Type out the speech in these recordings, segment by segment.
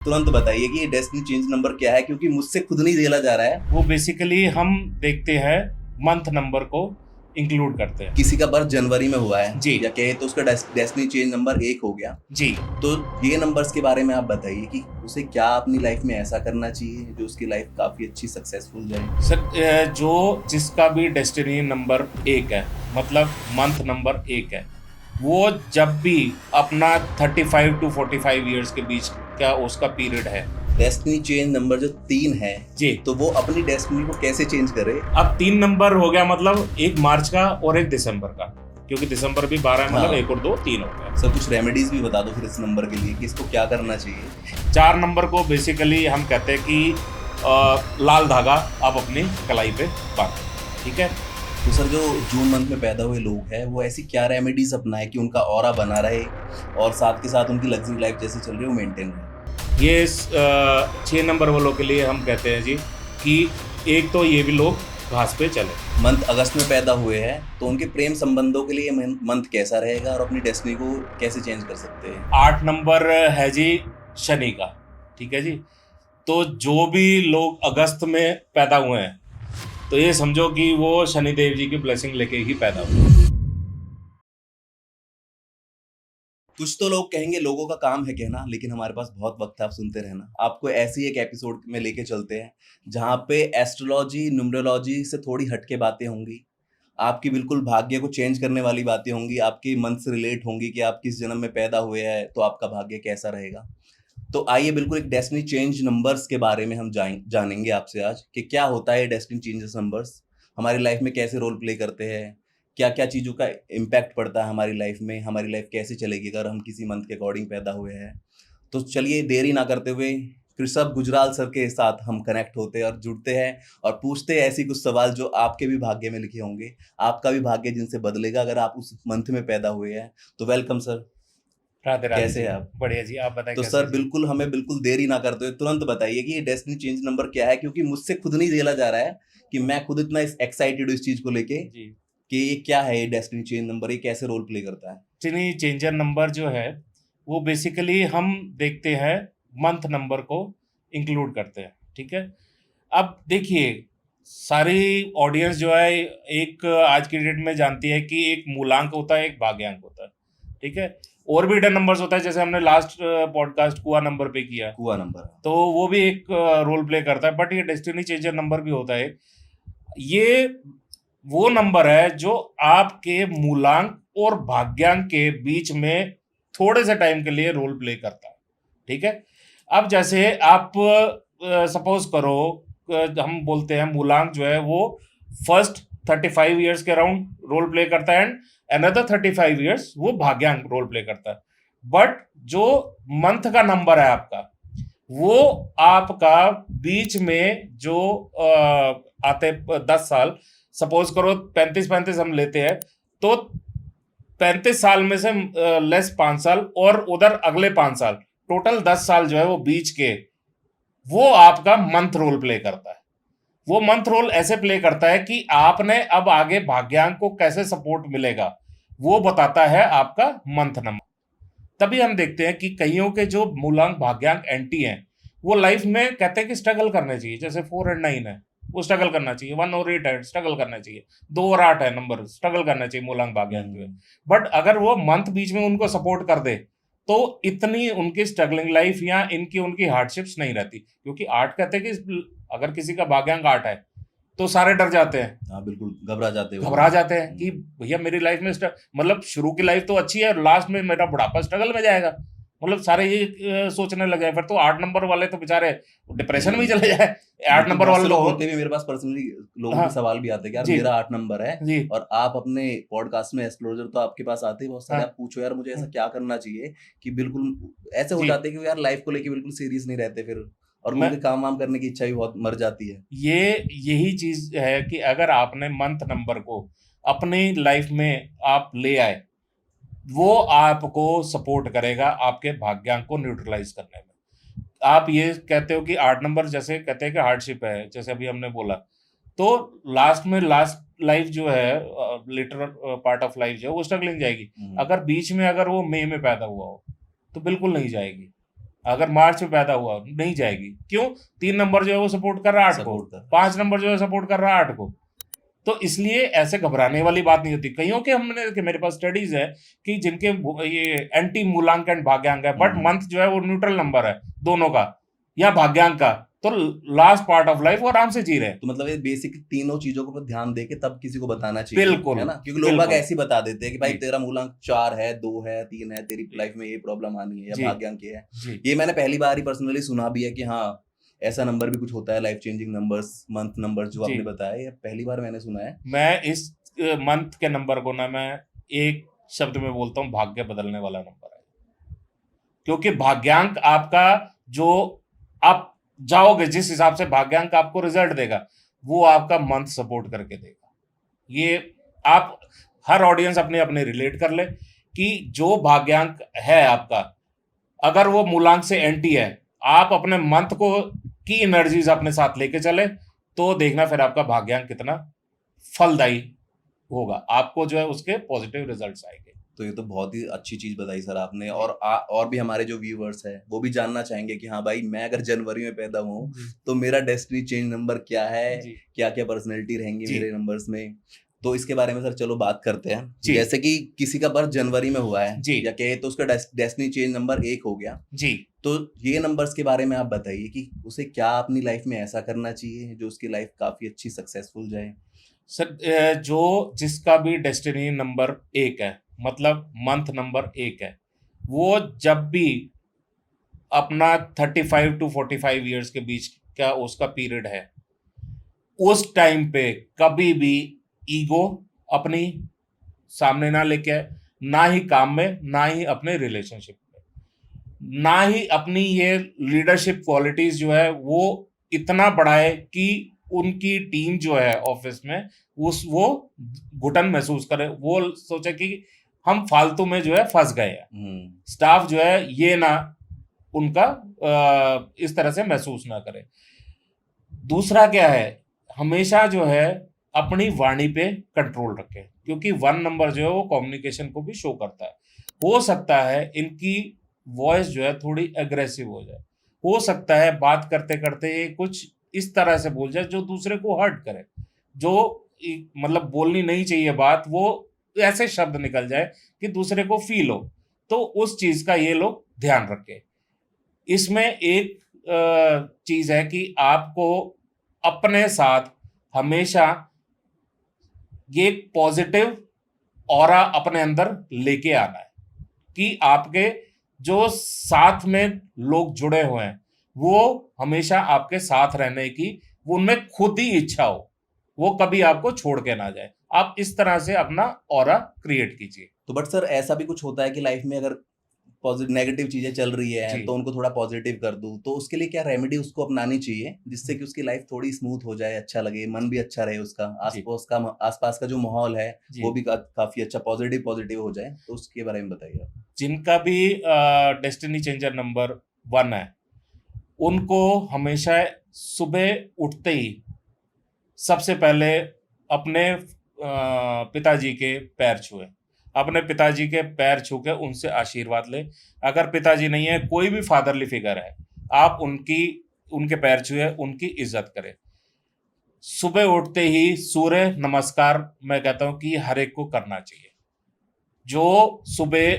तुरंत बताइए कि ये डेस्टिनी चेंज नंबर क्या है, क्योंकि मुझसे खुद नहीं झेला जा रहा है। वो बेसिकली हम देखते हैं मंथ नंबर को इंक्लूड करते हैं। किसी का बर्थ जनवरी में हुआ है जी या कहे तो उसका डेस्टिनी चेंज नंबर 1 हो गया। जी तो ये नंबर्स के बारे में आप बताइए कि उसे क्या अपनी लाइफ में ऐसा करना चाहिए जो उसकी लाइफ काफी अच्छी सक्सेसफुल जाए। सर, जो जिसका भी डेस्टिनी नंबर 1 है, मतलब मंथ नंबर 1 है, वो जब भी अपना 35 टू 45 ईयर्स के बीच का उसका पीरियड है। डेस्टिनी चेंज नंबर जो 3 है, जी, तो वो अपनी डेस्टिनी को कैसे चेंज करे। अब 3 नंबर हो गया, मतलब एक मार्च का और एक दिसंबर का, क्योंकि दिसंबर भी 12 है, मतलब हाँ। 1 और 2 3 हो गया। सर कुछ रेमेडीज भी बता दो फिर इस नंबर के लिए कि इसको क्या करना चाहिए। 4 नंबर को बेसिकली हम कहते हैं कि लाल धागा आप अपनी कलाई पे बांधो, ठीक है। तो सर जो जून मंथ में पैदा हुए लोग हैं वो ऐसी क्या रेमेडीज अपनाए कि उनका ऑरा बना रहे और साथ के साथ उनकी लग्जरी लाइफ जैसे चल रही है वो मेंटेन रहे। ये 6 नंबर वालों के लिए हम कहते हैं जी कि एक तो ये भी लोग घास पे चले। मंथ अगस्त में पैदा हुए हैं तो उनके प्रेम संबंधों के लिए मंथ कैसा रहेगा और अपनी डेस्टिनी को कैसे चेंज कर सकते हैं। 8 नंबर है जी शनि का, ठीक है जी। तो जो भी लोग अगस्त में पैदा हुए हैं, तो ये समझो कि वो शनिदेव जी की ब्लेसिंग लेके ही पैदा हुए। कुछ तो लोग कहेंगे लोगों का काम है कहना, लेकिन हमारे पास बहुत वक्त है, आप सुनते रहना। आपको ऐसी एक एपिसोड में लेके चलते हैं जहाँ पे एस्ट्रोलॉजी न्यूमरोलॉजी से थोड़ी हटके बातें होंगी। आपकी बिल्कुल भाग्य को चेंज करने वाली बातें होंगी, आपकी मंथ से रिलेट होंगी कि आप किस जन्म में पैदा हुए हैं तो आपका भाग्य कैसा रहेगा। तो आइए बिल्कुल एक डेस्टिनी चेंज नंबर्स के बारे में हम जानेंगे आपसे आज कि क्या होता है डेस्टिनी चेंजेस नंबर्स, हमारी लाइफ में कैसे रोल प्ले करते हैं, क्या क्या चीज़ों का इम्पैक्ट पड़ता है हमारी लाइफ में, हमारी लाइफ कैसे चलेगी अगर हम किसी मंथ के अकॉर्डिंग पैदा हुए हैं। तो चलिए देरी ना करते हुए कृषभ गुजराल सर के साथ हम कनेक्ट होते हैं और जुड़ते हैं और पूछते हैं ऐसी कुछ सवाल जो आपके भी भाग्य में लिखे होंगे, आपका भी भाग्य जिनसे बदलेगा अगर आप उस मंथ में पैदा हुए हैं। तो वेलकम सर, राधे राधे कैसे जी। हैं आप। बढ़िया जी, आप बताएं तो कैसे सर हैं जी। बिल्कुल हमें बिल्कुल देरी ना करते हुए तुरंत बताइए कि ये डेस्टिनी चेंज नंबर क्या है, क्योंकि मुझसे खुद नहीं झेला जा रहा है कि मैं खुद इतना एक्साइटेड हूँ इस चीज को लेके जी, कि ये क्या है, ये डेस्टिनी चेंज नंबर, ये कैसे रोल प्ले करता है। डेस्टिनी चेंजर नंबर जो है, वो बेसिकली हम देखते हैं मंथ नंबर को इंक्लूड करते हैं, ठीक है। अब देखिए, सारी ऑडियंस जो है एक आज की डेट में जानती है कि एक मूलांक होता है, एक भाग्यांक होता है, ठीक है। और भी नंबर्स होता है, जैसे हमने लास्ट पॉडकास्ट कुआ नंबर पे किया, कुआ नंबर। तो वो भी एक रोल प्ले करता है, बट ये डेस्टिनी चेंजर नंबर भी होता है। ये वो नंबर है जो आपके मूलांक और भाग्यांक के बीच में थोड़े से टाइम के लिए रोल प्ले करता है, ठीक है। अब जैसे आप सपोज करो, हम बोलते हैं मूलांक जो है वो फर्स्ट 35 ईयर्स के अराउंड रोल प्ले करता है, एंड अनदर 35 ईयर्स वो भाग्यांक रोल प्ले करता है। बट जो मंथ का नंबर है आपका, वो आपका बीच में जो आते 10 साल, सपोज करो 35-35 हम लेते हैं, तो 35 साल में से लेस 5 साल और उधर अगले 5 साल, टोटल 10 साल जो है वो बीच के, वो आपका मंथ रोल प्ले करता है। वो मंथ रोल ऐसे प्ले करता है कि आपने अब आगे भाग्यांक को कैसे सपोर्ट मिलेगा, वो बताता है आपका मंथ नंबर। तभी हम देखते हैं कि कईयों के जो मूलांक भाग्यांक एंटी हैं, वो लाइफ में कहते हैं कि स्ट्रगल करने चाहिए। जैसे 4 और 9 है, वो स्ट्रगल करना चाहिए। 1 और 8 है, स्ट्रगल करना चाहिए। 2 और 8 है नंबर, स्ट्रगल करना चाहिए मूलांक भाग्यांक जो है। बट अगर वो मंथ बीच में उनको सपोर्ट कर दे, तो इतनी उनकी स्ट्रगलिंग लाइफ या इनकी उनकी हार्डशिप्स नहीं रहती, क्योंकि 8 कहते हैं कि अगर किसी का भाग्यांक 8 है तो सारे डर जाते हैं, हाँ बिल्कुल घबरा जाते हो। घबरा जाते हैं कि भैया मेरी लाइफ में मतलब शुरू की लाइफ तो अच्छी है, लास्ट में मेरा बुढ़ापा स्ट्रगल में जाएगा, मतलब सारे ये सोचने लग जाए। फिर तो 8 नंबर वाले तो बेचारे डिप्रेशन में ही चले जाए। 8 बिल्कुल, नंबर बहुत वाले से तो लोग होते भी मेरे पास पर्सनली, लोगों हाँ के सवाल भी आते हैं कि यार जी मेरा 8 नंबर है जी और आप अपने पॉडकास्ट में एस्ट्रोलॉजर तो आपके पास आते ही बहुत सारे, हाँ आप पूछो यार मुझे ऐसा क्या करना चाहिए कि बिल्कुल ऐसे हो जी। जाते हैं कि वो यार लाइफ को लेके बिल्कुल सीरियस नहीं रहते फिर, और मैं उनके काम वाम करने की इच्छा भी बहुत मर जाती है। ये यही चीज है कि अगर आपने मंथ नंबर को अपनी लाइफ में आप ले आए, वो आपको सपोर्ट करेगा आपके भाग्यांक को न्यूट्रलाइज करने में। आप ये कहते हो कि 8 नंबर, जैसे कहते हैं कि हार्डशिप है, जैसे अभी हमने बोला, तो लास्ट में लास्ट लाइफ जो है, लेटर पार्ट ऑफ लाइफ जो है वो स्ट्रगलिंग जाएगी। अगर बीच में अगर वो मई में पैदा हुआ हो तो बिल्कुल नहीं जाएगी। अगर मार्च में पैदा हुआ नहीं जाएगी। क्यों? 3 नंबर जो है वो सपोर्ट कर रहा है 8 को, सपोर्ट कर 5 नंबर जो है सपोर्ट कर रहा है 8 को। तो इसलिए ऐसे घबराने वाली बात नहीं होती। कईयों के हमने कि मेरे पास स्टडीज है कि जिनके ये एंटी मूलांक एंड भाग्यांक है, बट मंथ जो है वो न्यूट्रल नंबर है दोनों का या भाग्यांक का, तो लास्ट पार्ट ऑफ लाइफ वो आराम से जी रहे हैं। तो मतलब ये बेसिक तीनों चीजों को ध्यान देके तब किसी को बताना चाहिए, बिल्कुल, है ना? क्योंकि लोग बाग बिल्कुल। ऐसे ही बता देते हैं कि भाई जी। तेरा मूलांक 4 है, 2 है, 3 है, तेरी लाइफ में ये प्रॉब्लम आनी है या जी। भाग्यांक ये है। जी। ये मैंने पहली बार ही पर्सनली सुना भी है कि हाँ ऐसा नंबर भी कुछ होता है, life changing numbers, month numbers जो जी। आपने बताया, ये पहली बार मैंने सुना है। मैं इस मंथ के नंबर को ना मैं एक शब्द में बोलता हूँ, भाग्य बदलने वाला नंबर है। क्योंकि भाग्यांक आपका जो आप जाओगे, जिस हिसाब से भाग्यांक आपको रिजल्ट देगा, वो आपका मंथ सपोर्ट करके देगा। ये आप हर ऑडियंस अपने अपने रिलेट कर ले कि जो भाग्यांक है आपका, अगर वो मूलांक से एंटी है, आप अपने मंथ को की एनर्जीज अपने साथ लेके चले, तो देखना फिर आपका भाग्यांक कितना फलदायी होगा, आपको जो है उसके पॉजिटिव रिजल्ट्स आएंगे। तो ये तो बहुत ही अच्छी चीज बताई सर आपने। और भी हमारे जो व्यूअर्स है वो भी जानना चाहेंगे कि हाँ भाई मैं अगर जनवरी में पैदा हुआ हूँ तो मेरा डेस्टिनी चेंज नंबर क्या है, जी। क्या क्या पर्सनैलिटी रहेंगी जी। मेरे नंबर्स में। तो इसके बारे में सर चलो बात करते हैं। जी। जैसे कि किसी का बर्थ जनवरी में हुआ है जी। या कहे तो उसका डेस्टिनी चेंज नंबर 1 हो गया, जी। तो ये नंबर्स के बारे में आप बताइए कि उसे क्या अपनी लाइफ में ऐसा करना चाहिए जो उसकी लाइफ काफी अच्छी सक्सेसफुल जाए। सर, जो जिसका भी डेस्टिनी नंबर 1 है, मतलब मंथ नंबर 1 है, वो जब भी अपना 35 टू 45 ईयर्स के बीच का उसका पीरियड है, उस टाइम पे कभी भी ईगो अपनी सामने ना लेके आए, ना ही काम में, ना ही अपने रिलेशनशिप में, ना ही अपनी ये लीडरशिप क्वालिटीज जो है वो इतना बढ़ाए कि उनकी टीम जो है ऑफिस में वो घुटन महसूस करे, वो सोचे कि हम फालतू में जो है फंस गए हैं। स्टाफ जो है ये ना उनका इस तरह से महसूस ना करे। दूसरा क्या है, हमेशा जो है अपनी वाणी पे कंट्रोल रखें, क्योंकि 1 नंबर जो है वो कम्युनिकेशन को भी शो करता है। हो सकता है इनकी वॉइस जो है थोड़ी एग्रेसिव हो जाए, हो सकता है बात करते करते ये कुछ इस तरह से बोल जाए जो दूसरे को हर्ट करे, जो मतलब बोलनी नहीं चाहिए बात, वो ऐसे शब्द निकल जाए कि दूसरे को फील हो, तो उस चीज का ये लोग ध्यान रखें। इसमें एक चीज है कि आपको अपने साथ हमेशा ये पॉजिटिव ऑरा अपने अंदर लेके आना है कि आपके जो साथ में लोग जुड़े हुए हैं वो हमेशा आपके साथ रहने की उनमें खुद ही इच्छा हो, वो कभी आपको छोड़ के ना जाए। आप इस तरह से अपना ऑरा क्रिएट कीजिए। तो बट सर ऐसा भी कुछ होता है कि लाइफ में अगर पॉजिटिव नेगेटिव चीजें चल रही है जी। तो उनको थोड़ा पॉजिटिव कर दूं, तो उसके लिए क्या रेमेडी उसको अपनानी चाहिए जिससे कि उसकी लाइफ थोड़ी स्मूथ हो जाए, अच्छा लगे, मन भी अच्छा रहे, उसका जी। आसपास का जो माहौल है जी। वो भी काफी अच्छा पॉजिटिव हो जाए, तो उसके बारे में बताइए आप। जिनका भी डेस्टिनी चेंजर नंबर 1 है, उनको हमेशा सुबह उठते ही सबसे पहले अपने पिताजी के पैर छुए, अपने पिताजी के पैर छू के उनसे आशीर्वाद ले। अगर पिताजी नहीं है, कोई भी फादरली फिगर है, आप उनके पैर छुए, उनकी इज्जत करें। सुबह उठते ही सूर्य नमस्कार मैं कहता हूं कि हर एक को करना चाहिए। जो सुबह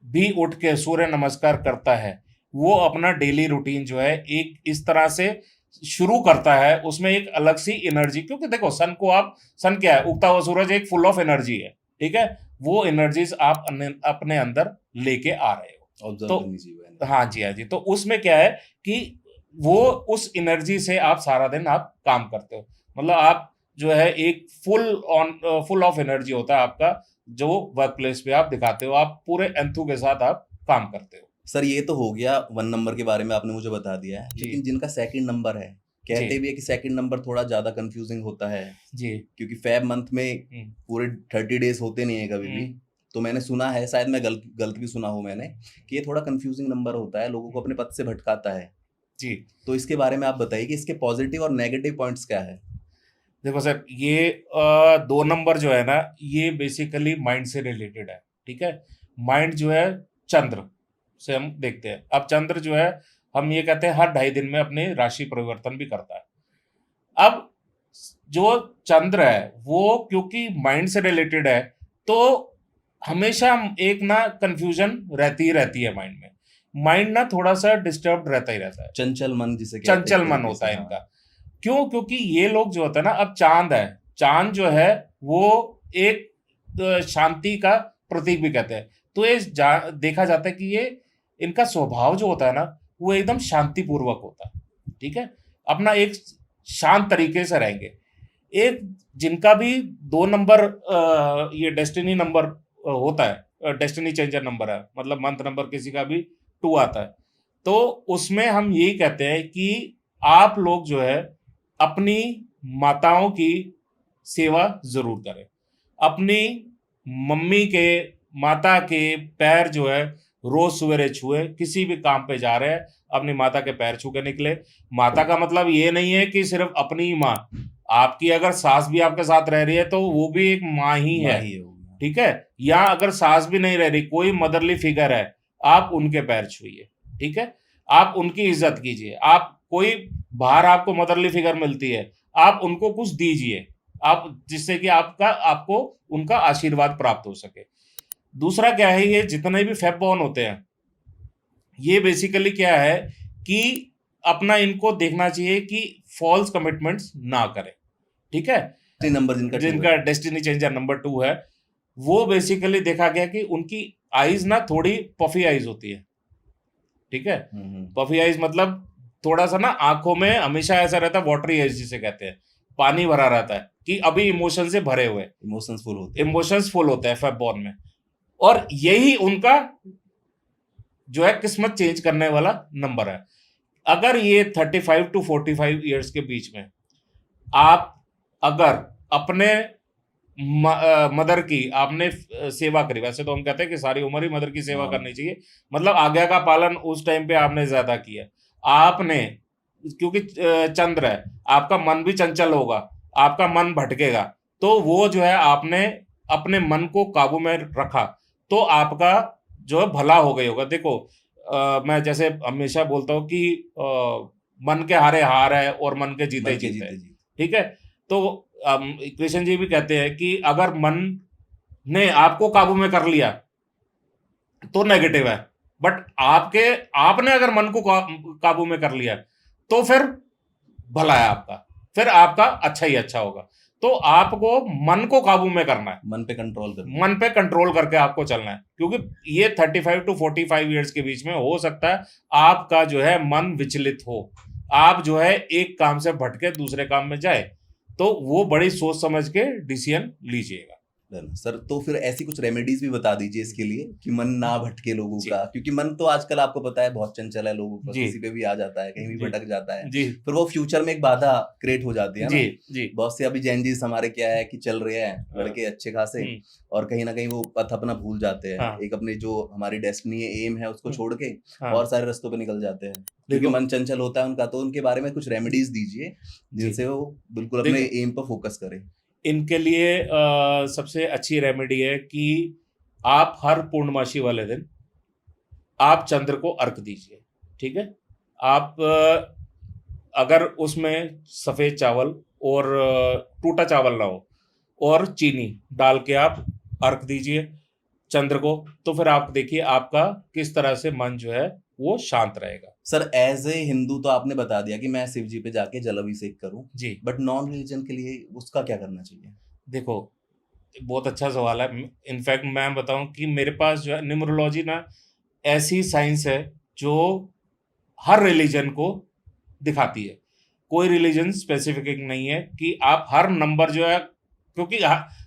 भी उठ के सूर्य नमस्कार करता है, वो अपना डेली रूटीन जो है एक इस तरह से शुरू करता है, उसमें एक अलग सी एनर्जी, क्योंकि देखो सन क्या है, उगता हुआ सूरज एक फुल ऑफ एनर्जी है, ठीक है, वो एनर्जीज आप अपने अंदर लेके आ रहे हो। ऑब्जर्व तो करनी चाहिए। हाँ जी, हाँ जी। तो उसमें क्या है कि वो उस एनर्जी से आप सारा दिन आप काम करते हो, मतलब आप जो है एक फुल ऑफ एनर्जी होता है आपका, जो वर्क प्लेस पे आप दिखाते हो, आप पूरे एंथू के साथ आप काम करते हो। सर ये तो हो गया 1 नंबर के बारे में, आपने मुझे बता दिया है, जी। लेकिन जिनका सेकंड नंबर है, कहते जी। भी है कि सेकंड नंबर थोड़ा ज्यादा कंफ्यूजिंग होता है, जी। क्योंकि फेब मंथ में पूरे 30 डेज होते नहीं है कभी भी। तो मैंने सुना है, शायद मैं गलत भी सुना हूं मैंने, कि ये थोड़ा कंफ्यूजिंग नंबर होता है, लोगों को अपने पथ से भटकाता है। जी। तो इसके बारे में आप बताइए कि इसके पॉजिटिव और नेगेटिव पॉइंट्स क्या है। देखो सर, ये 2 नंबर जो है ना, ये बेसिकली माइंड से रिलेटेड है, ठीक है। माइंड जो है चंद्र, से हम देखते हैं। अब चंद्र जो है, हम ये कहते हैं हर 2.5 दिन में अपनी राशि परिवर्तन भी करता है। अब जो चंद्र है वो क्योंकि माइंड से रिलेटेड है, तो हमेशा एक ना कंफ्यूजन रहती ही रहती है माइंड में। माइंड ना थोड़ा सा डिस्टर्ब रहता ही रहता है, चंचल मन जिसे कहते हैं चंचल एक मन तरीके होता से, है हाँ। इनका। क्यों? क्योंकि ये लोग जो होता है ना, अब चांद है, चांद जो है वो एक शांति का प्रतीक भी कहते हैं। तो ये देखा जाता है कि ये इनका स्वभाव जो होता है ना, वो एकदम शांतिपूर्वक होता है, ठीक है, अपना एक शांत तरीके से रहेंगे। एक जिनका भी 2 नंबर ये डेस्टिनी नंबर होता है, डेस्टिनी चेंजर नंबर है, मतलब मंथ नंबर किसी का भी 2 आता है, तो उसमें हम यही कहते हैं कि आप लोग जो है अपनी माताओं की सेवा जरूर करें। अपनी मम्मी के, माता के पैर जो है रोज सवेरे छुए। किसी भी काम पे जा रहे हैं, अपनी माता के पैर छू के निकले। माता का मतलब ये नहीं है कि सिर्फ अपनी ही माँ, आपकी अगर सास भी आपके साथ रह रही है तो वो भी एक माँ ही है, ठीक है। या अगर सास भी नहीं रह रही, कोई मदरली फिगर है, आप उनके पैर छुइए, ठीक है। आप उनकी इज्जत कीजिए। आप कोई बाहर आपको मदरली फिगर मिलती है, आप उनको कुछ दीजिए, आप जिससे कि आपको उनका आशीर्वाद प्राप्त हो सके। दूसरा क्या है, ये जितने भी फेब बॉर्न होते हैं, ये बेसिकली क्या है कि अपना इनको देखना चाहिए कि फॉल्स कमिटमेंट्स ना करें, ठीक है। नंबर जिनका डेस्टिनी चेंजर नंबर 2 है, वो बेसिकली देखा गया कि उनकी आईज ना थोड़ी पफी आईज होती है, ठीक है। पफी आईज मतलब थोड़ा सा ना आंखों में हमेशा ऐसा रहता है, वाटरी आईज जिसे कहते हैं, पानी भरा रहता है कि अभी इमोशन से भरे हुए, इमोशंस फुल होते हैं फेब बॉर्न में। और यही उनका जो है किस्मत चेंज करने वाला नंबर है। अगर ये 35 to 45 ईयर्स के बीच में आप अगर अपने मदर की आपने सेवा करी, वैसे तो हम कहते हैं कि सारी उम्र ही मदर की सेवा करनी चाहिए, मतलब आज्ञा का पालन उस टाइम पे आपने ज्यादा किया आपने, क्योंकि चंद्र है, आपका मन भी चंचल होगा, आपका मन भटकेगा, तो वो जो है आपने अपने मन को काबू में रखा, तो आपका जो है भला हो गई होगा। देखो मैं जैसे हमेशा बोलता हूँ कि मन के हारे हार है और मन के जीते जीते है, ठीक है। तो कृष्ण जी भी कहते हैं कि अगर मन ने आपको काबू में कर लिया तो नेगेटिव है, बट आपने अगर मन को काबू में कर लिया तो फिर भला है आपका, फिर आपका अच्छा ही अच्छा होगा। तो आपको मन को काबू में करना है, मन पे कंट्रोल करके आपको चलना है, क्योंकि ये 35 to 45 ईयर्स के बीच में हो सकता है आपका जो है मन विचलित हो, आप जो है एक काम से भटके दूसरे काम में जाए, तो वो बड़ी सोच समझ के डिसीजन लीजिएगा। सर, तो फिर ऐसी कुछ रेमेडीज भी बता दीजिए इसके लिए कि मन ना भटके लोगों का, क्योंकि मन तो आजकल आपको पता है बहुत चंचल है लोगों का, किसी पे भी आ जाता है, कहीं भी भटक जाता है, फिर वो फ्यूचर में एक बाधा क्रिएट हो जाती है ना। बहुत से अभी जैनजीस हमारे क्या है कि चल रहे हैं लड़के अच्छे खासे, और कहीं ना कहीं वो पथ अपना भूल जाते हैं, एक अपने जो हमारी डेस्टिनी एम है उसको छोड़ के और सारे रास्तों पे निकल जाते हैं, क्योंकि मन चंचल होता है उनका। तो उनके बारे में कुछ रेमेडीज दीजिए जिनसे वो बिल्कुल अपने एम पर फोकस करें। इनके लिए सबसे अच्छी रेमेडी है कि आप हर पूर्णमासी वाले दिन आप चंद्र को अर्घ दीजिए, ठीक है। आप अगर उसमें सफ़ेद चावल और टूटा चावल ना हो और चीनी डाल के आप अर्घ दीजिए चंद्र को, तो फिर आप देखिए आपका किस तरह से मन जो है वो शांत रहेगा। सर, एज ए हिंदू तो आपने बता दिया कि मैं शिव जी पे जाके जल अभिषेक करूं जी, बट नॉन रिलीजन के लिए उसका क्या करना चाहिए? देखो बहुत अच्छा सवाल है। इनफैक्ट मैं बताऊं कि मेरे पास जो है न्यूमरोलॉजी ना ऐसी साइंस है जो हर रिलीजन को दिखाती है, कोई रिलीजन स्पेसिफिक नहीं है कि आप हर नंबर जो है, क्योंकि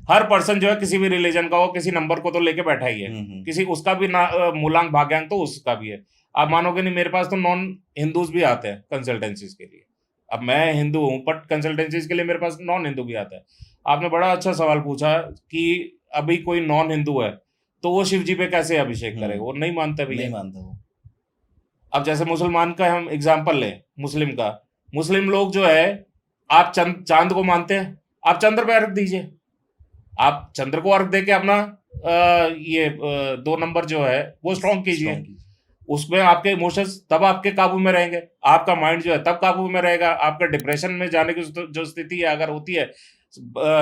हर पर्सन जो है किसी भी रिलीजन का हो किसी नंबर को तो लेके बैठा ही है, किसी उसका भी ना मूलांक भाग्यांक तो उसका भी है। आप मानोगे नहीं, मेरे पास तो नॉन हिंदूज भी आते हैं कंसल्टेंसीज के लिए। अब मैं हिंदू हूँ बट कंसल्टेंसीज के लिए मेरे पास नॉन हिंदू भी आता है। आपने बड़ा अच्छा सवाल पूछा कि अभी कोई नॉन हिंदू है तो वो शिव जी पे कैसे अभिषेक करेगा, वो नहीं मानता भैया, नहीं मानता वो। अब जैसे मुसलमान का हम एग्जाम्पल लें, मुस्लिम का, मुस्लिम लोग जो है आप चांद को मानते हैं, आप चंद्र पे अर्घ दीजिए, आप चंद्र को अर्घ दे के अपना ये 2 नंबर जो है वो स्ट्रॉन्ग कीजिए। उसमें आपके इमोशंस तब आपके काबू में रहेंगे, आपका माइंड जो है तब काबू में रहेगा। आपका डिप्रेशन में जाने की जो स्थिति है अगर होती है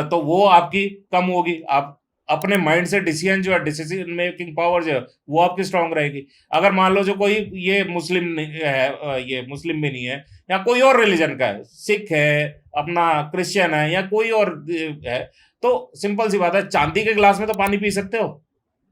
तो वो आपकी कम होगी। आप अपने माइंड से डिसीजन जो है, डिसीजन मेकिंग पावर जो है वो आपकी स्ट्रांग रहेगी। अगर मान लो जो कोई ये मुस्लिम नहीं है, ये मुस्लिम भी नहीं है या कोई और रिलीजन का है, सिख है, अपना क्रिश्चियन है या कोई और है, तो सिंपल सी बात है, चांदी के गिलास में तो पानी पी सकते हो।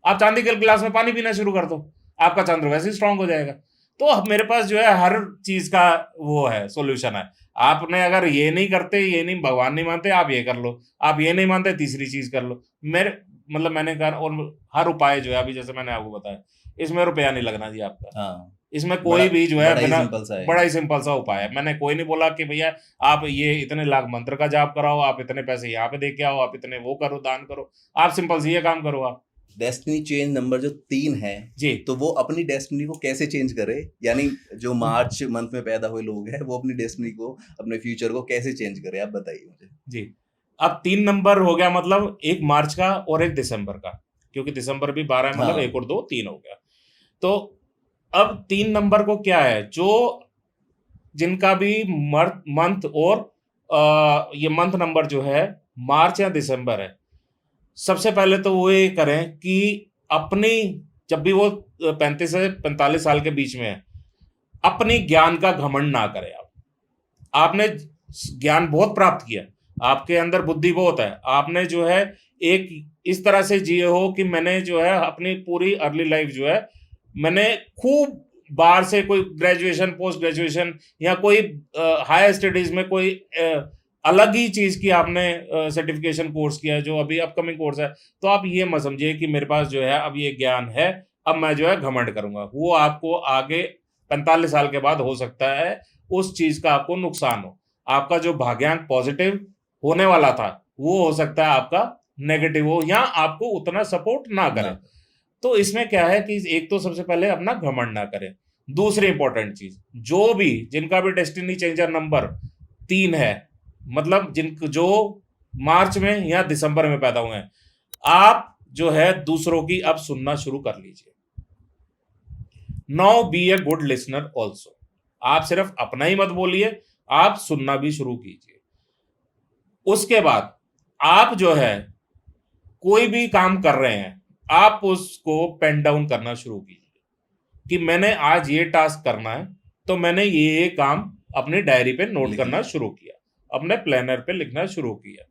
आप चांदी के गिलास में पानी पीना शुरू कर दो, आपका चंद्र वैसे ही स्ट्रांग हो जाएगा। तो अब मेरे पास जो है हर चीज का वो है, सॉल्यूशन है। आपने अगर ये नहीं करते, ये नहीं, भगवान नहीं मानते, आप ये कर लो। आप ये नहीं मानते, तीसरी चीज कर लो। मेरे मतलब मैंने कहा, और हर उपाय जो है अभी जैसे मैंने आपको बताया, इसमें रुपया नहीं लगना जी आपका। हाँ, इसमें बड़ा कोई भी जो है बड़ा ही बिना, सिंपल सा है। बड़ा ही सिंपल सा उपाय है। मैंने कोई नहीं बोला कि भैया आप ये इतने लाख मंत्र का जाप कराओ, आप इतने पैसे यहाँ पे दे के आओ, आप इतने वो करो, दान करो। आप सिंपल से ये काम करो आप। डेस्टिनी चेंज नंबर जो 3 है जी, तो वो अपनी डेस्टिनी को कैसे चेंज करे, यानी जो मार्च मंथ में पैदा हुए लोग हैं वो अपनी डेस्टिनी को, अपने फ्यूचर को कैसे चेंज करे, आप बताइए मुझे। जी। अब 3 नंबर हो गया, मतलब 1 मार्च का और 1 दिसंबर का, क्योंकि दिसंबर भी 12 है, मतलब हाँ 1 और 2 3 हो गया। तो अब 3 नंबर को क्या है, जो जिनका भी मंथ और ये मंथ नंबर जो है मार्च या दिसंबर है, सबसे पहले तो वो ये करें कि अपनी, जब भी वो 35 से 45 साल के बीच में है, अपनी ज्ञान का घमंड ना करें। आपने ज्ञान बहुत प्राप्त किया, आपके अंदर बुद्धि बहुत है, आपने जो है एक इस तरह से जिए हो कि मैंने जो है अपनी पूरी अर्ली लाइफ जो है मैंने खूब बाहर से कोई ग्रेजुएशन, पोस्ट ग्रेजुएशन या कोई हायर स्टडीज में कोई अलग ही चीज की आपने सर्टिफिकेशन कोर्स किया है, जो अभी अपकमिंग कोर्स है। तो आप ये मत समझिए कि मेरे पास जो है अब ये ज्ञान है, अब मैं जो है घमंड करूंगा। वो आपको आगे 45 साल के बाद हो सकता है उस चीज का आपको नुकसान हो। आपका जो भाग्यांक पॉजिटिव होने वाला था वो हो सकता है आपका नेगेटिव हो, या आपको उतना सपोर्ट ना करे। ना। तो इसमें क्या है कि एक तो सबसे पहले अपना घमंड ना करें। दूसरी इंपॉर्टेंट चीज, जो भी जिनका भी डेस्टिनी चेंजर नंबर 3 है, मतलब जिन जो मार्च में या दिसंबर में पैदा हुए हैं, आप जो है दूसरों की अब सुनना शुरू कर लीजिए। Now be a good listener also. आप सिर्फ अपना ही मत बोलिए, आप सुनना भी शुरू कीजिए। उसके बाद आप जो है कोई भी काम कर रहे हैं, आप उसको पेन डाउन करना शुरू कीजिए कि मैंने आज ये टास्क करना है, तो मैंने ये काम अपनी डायरी पे नोट करना शुरू किया, अपने प्लानर पे लिखना शुरू किया,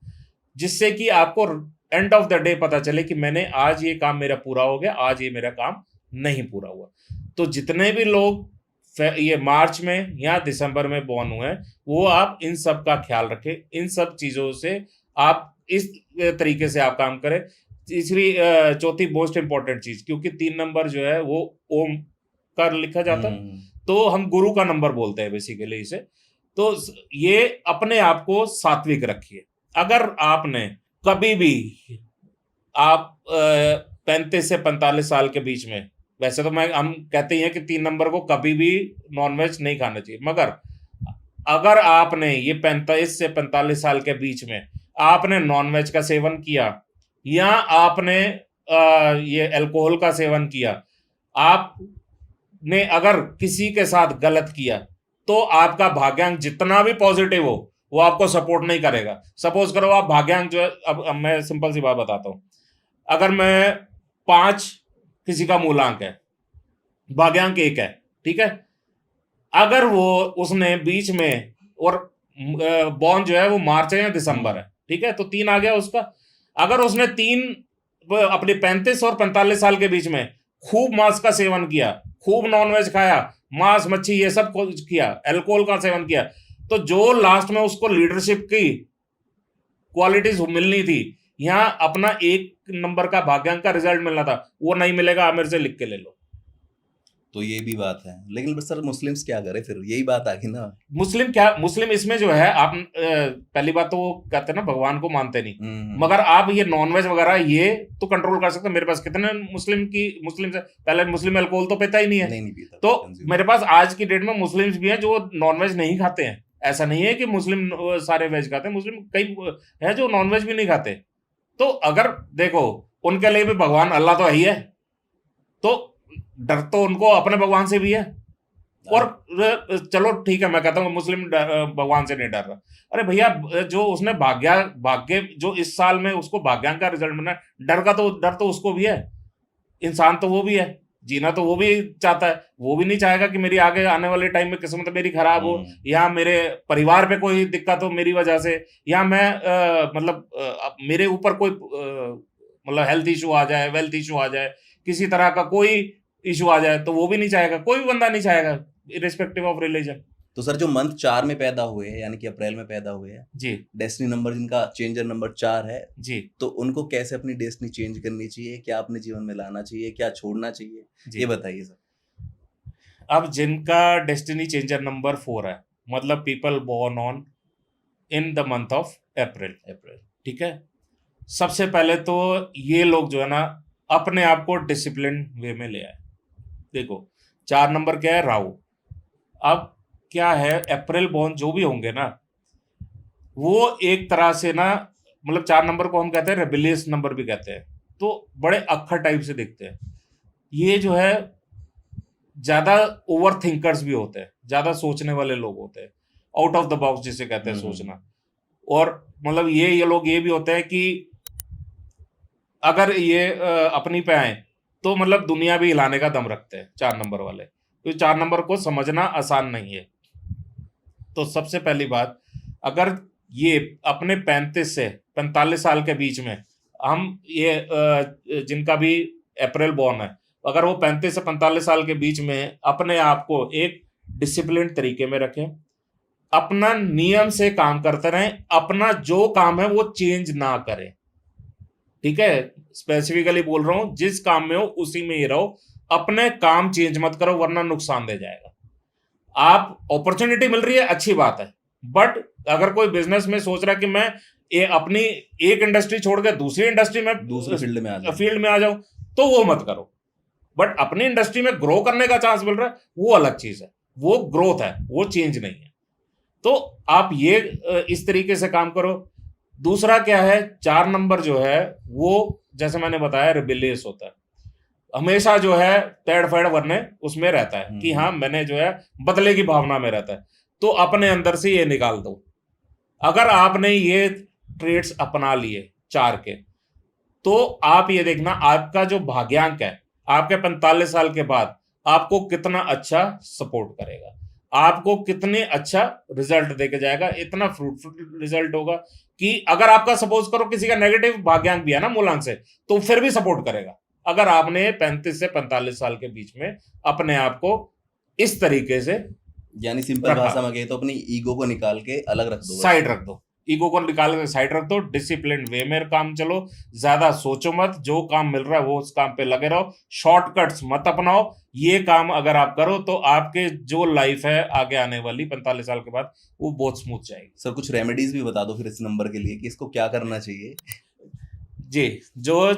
जिससे कि आपको एंड ऑफ द डे पता चले कि मैंने आज ये काम मेरा पूरा हो गया, आज ये मेरा काम नहीं पूरा हुआ। तो जितने भी लोग ये मार्च में या दिसंबर में बॉर्न हुए हैं, वो आप इन सब का ख्याल रखें, इन सब चीजों से आप इस तरीके से आप काम करें। तीसरी चौथी मोस्ट इंपॉर्टेंट चीज, क्योंकि 3 नंबर जो है वो ओम का लिखा जाता है, तो हम गुरु का नंबर बोलते हैं बेसिकली इसे। तो ये अपने आप को सात्विक रखिए। अगर आपने कभी भी, आप 35 से 45 साल के बीच में, वैसे तो हम कहते हैं कि 3 नंबर को कभी भी नॉनवेज नहीं खाना चाहिए, मगर अगर आपने ये 35 से 45 साल के बीच में आपने नॉनवेज का सेवन किया या आपने ये अल्कोहल का सेवन किया, आपने अगर किसी के साथ गलत किया, तो आपका भाग्यांक जितना भी पॉजिटिव हो वो आपको सपोर्ट नहीं करेगा। सपोज करो आप भाग्यांक जो है, अब मैं सिंपल सी बात बताता हूं, अगर मैं 5 किसी का मूलांक है, भाग्यांक 1 है, ठीक है, अगर वो उसने बीच में, और बॉर्न जो है वो मार्च है या दिसंबर है, ठीक है, तो 3 आ गया उसका। अगर उसने 3 अपने 35 और 45 साल के बीच में खूब मांस का सेवन किया, खूब नॉनवेज खाया, मांस मच्छी ये सब कुछ किया, अल्कोहल का सेवन किया, तो जो लास्ट में उसको लीडरशिप की क्वालिटीज मिलनी थी, यहां अपना 1 नंबर का भाग्यांक का रिजल्ट मिलना था, वो नहीं मिलेगा। आप मेरे से लिख के ले लो। तो ये भी बात है, लेकिन सर मुस्लिम्स क्या करे फिर, यही बात आ गई ना। मुस्लिम इसमें जो है, आप पहली बात तो वो कहते हैं ना भगवान को मानते नहीं, मगर आप ये नॉनवेज वगैरह ये तो कंट्रोल कर सकते हैं। मेरे पास कितने मुस्लिम से पहले मुस्लिम अल्कोहल तो पीता ही नहीं है, नहीं पीता, तो मेरे पास आज की डेट में मुस्लिम्स भी हैं जो नॉनवेज नहीं खाते हैं। ऐसा नहीं है कि मुस्लिम सारे वेज खाते हैं, मुस्लिम कई है जो नॉनवेज भी नहीं खाते। तो अगर देखो, उनके लिए भी भगवान अल्लाह तो है ही है, तो डर तो उनको अपने भगवान से भी है। और चलो ठीक है, मैं कहता हूँ मुस्लिम भगवान से नहीं डर रहा। अरे भैया, जो उसने भाग्य जो इस साल में उसको भाग्यांक का रिजल्ट मिला, डर तो उसको भी है। इंसान तो वो भी है, जीना तो वो भी चाहता है। वो भी नहीं चाहेगा कि मेरी आगे आने वाले टाइम में किस्मत मेरी खराब हो, या मेरे परिवार पे कोई दिक्कत हो मेरी वजह से, या मैं मेरे ऊपर कोई मतलब हेल्थ इशू आ जाए, वेल्थ इशू आ जाए, किसी तरह का कोई इशू आ जाए, तो वो भी नहीं चाहेगा, कोई भी बंदा नहीं चाहेगा, इरिस्पेक्टिव ऑफ रिलीजन। तो सर जो मंथ 4 में पैदा हुए हैं, यानी कि अप्रैल में पैदा हुए हैं, जी डेस्टिनी नंबर जिनका चेंजर नंबर 4 है, जी तो उनको कैसे अपनी डेस्टिनी चेंज करनी चाहिए, क्या अपने जीवन में लाना चाहिए, क्या छोड़ना चाहिए, जी। ये बताइए सर। अब जिनका डेस्टिनी चेंजर नंबर 4 है, मतलब people born on in the month of April, ठीक है, सबसे पहले तो ये लोग जो है ना अपने आप को डिसिप्लिन वे में ले आए। देखो 4 नंबर क्या है, राहु। अब क्या है, अप्रैल बोर्न जो भी होंगे ना, वो एक तरह से ना, मतलब 4 नंबर को हम कहते हैं रेबिलियस नंबर भी कहते हैं, तो बड़े अक्खर टाइप से दिखते हैं। ये जो है ज्यादा ओवर थिंकर्स भी होते हैं, ज्यादा सोचने वाले लोग होते हैं, आउट ऑफ द बॉक्स जिसे कहते हैं सोचना। और मतलब ये लोग ये भी होते हैं कि अगर ये अपनी पे आए तो मतलब दुनिया भी हिलाने का दम रखते हैं 4 नंबर वाले। तो 4 नंबर को समझना आसान नहीं है। तो सबसे पहली बात, अगर ये अपने 35 से 45 साल के बीच में, हम ये जिनका भी अप्रैल बॉर्न है, अगर वो 35 से 45 साल के बीच में अपने आप को एक डिसिप्लिन तरीके में रखें, अपना नियम से काम करते रहें, अपना जो काम है वो चेंज ना करें, ठीक है, स्पेसिफिकली बोल रहा हूं, जिस काम में हो उसी में ही रहो, अपने काम चेंज मत करो वरना नुकसान दे जाएगा। आप अपॉर्चुनिटी मिल रही है, अच्छी बात है, बट अगर कोई बिजनेस में सोच रहा है कि मैं अपनी एक इंडस्ट्री छोड़ के दूसरी इंडस्ट्री में, दूसरी फील्ड में आ जाऊं, तो वो मत करो। बट अपनी इंडस्ट्री में ग्रो करने का चांस मिल रहा है, वो अलग चीज है, वो ग्रोथ है, वो चेंज नहीं है। तो आप ये इस तरीके से काम करो। दूसरा क्या है, 4 नंबर जो है वो जैसे मैंने बताया रिबिलियस होता है, हमेशा जो है तेड़ फेड़ वरने उसमें रहता है कि हाँ मैंने जो है बदले की भावना में रहता है। तो अपने अंदर से ये निकाल दो। अगर आपने ये ट्रेड्स अपना लिए 4 के, तो आप ये देखना आपका जो भाग्यांक है आपके 45 साल के बाद आपको कितना अच्छा सपोर्ट करेगा, आपको कितने अच्छा रिजल्ट देके जाएगा। इतना फ्रूटफुल रिजल्ट होगा कि अगर आपका सपोज करो किसी का नेगेटिव भाग्यांक भी है ना मूलांक से, तो फिर भी सपोर्ट करेगा, अगर आपने 35 से 45 साल के बीच में अपने आप को इस तरीके से, यानी सिंपल भाषा में कहे तो अपनी ईगो को निकाल के अलग रख दो, साइड रख दो, ईगो को निकाल के साइड रख दो, डिसिप्लिन वे में काम चलो, ज्यादा सोचो मत, जो काम मिल रहा है वो उस काम पे लगे रहो, शॉर्टकट्स मत अपनाओ। ये काम अगर आप करो तो आपके जो लाइफ है आगे आने वाली 45 साल के बाद वो बहुत स्मूथ जाएगी। सर कुछ रेमेडीज भी बता दो फिर इस नंबर के लिए कि इसको क्या करना चाहिए। जी, जो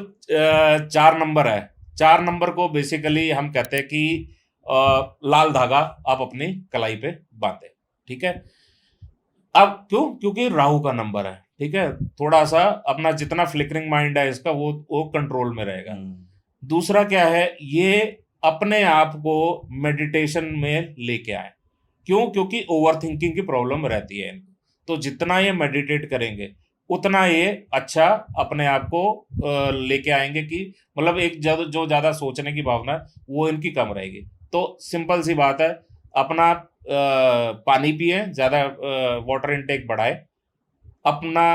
4 नंबर है, 4 नंबर को बेसिकली हम कहते हैं कि लाल धागा आप अपनी कलाई पे बांधे, ठीक है। अब क्यों, क्योंकि राहु का नंबर है, ठीक है, थोड़ा सा अपना जितना फ्लिकरिंग माइंड है इसका वो कंट्रोल में रहेगा। दूसरा क्या है, ये अपने आप को मेडिटेशन में लेके आए। क्यों, क्योंकि ओवर थिंकिंग की प्रॉब्लम रहती है इनको, तो जितना ये मेडिटेट करेंगे उतना ये अच्छा अपने आप को लेके आएंगे कि मतलब एक जो ज्यादा सोचने की भावना है वो इनकी कम रहेगी। तो सिंपल सी बात है, अपना पानी पिए, ज्यादा वाटर इनटेक बढ़ाए, अपना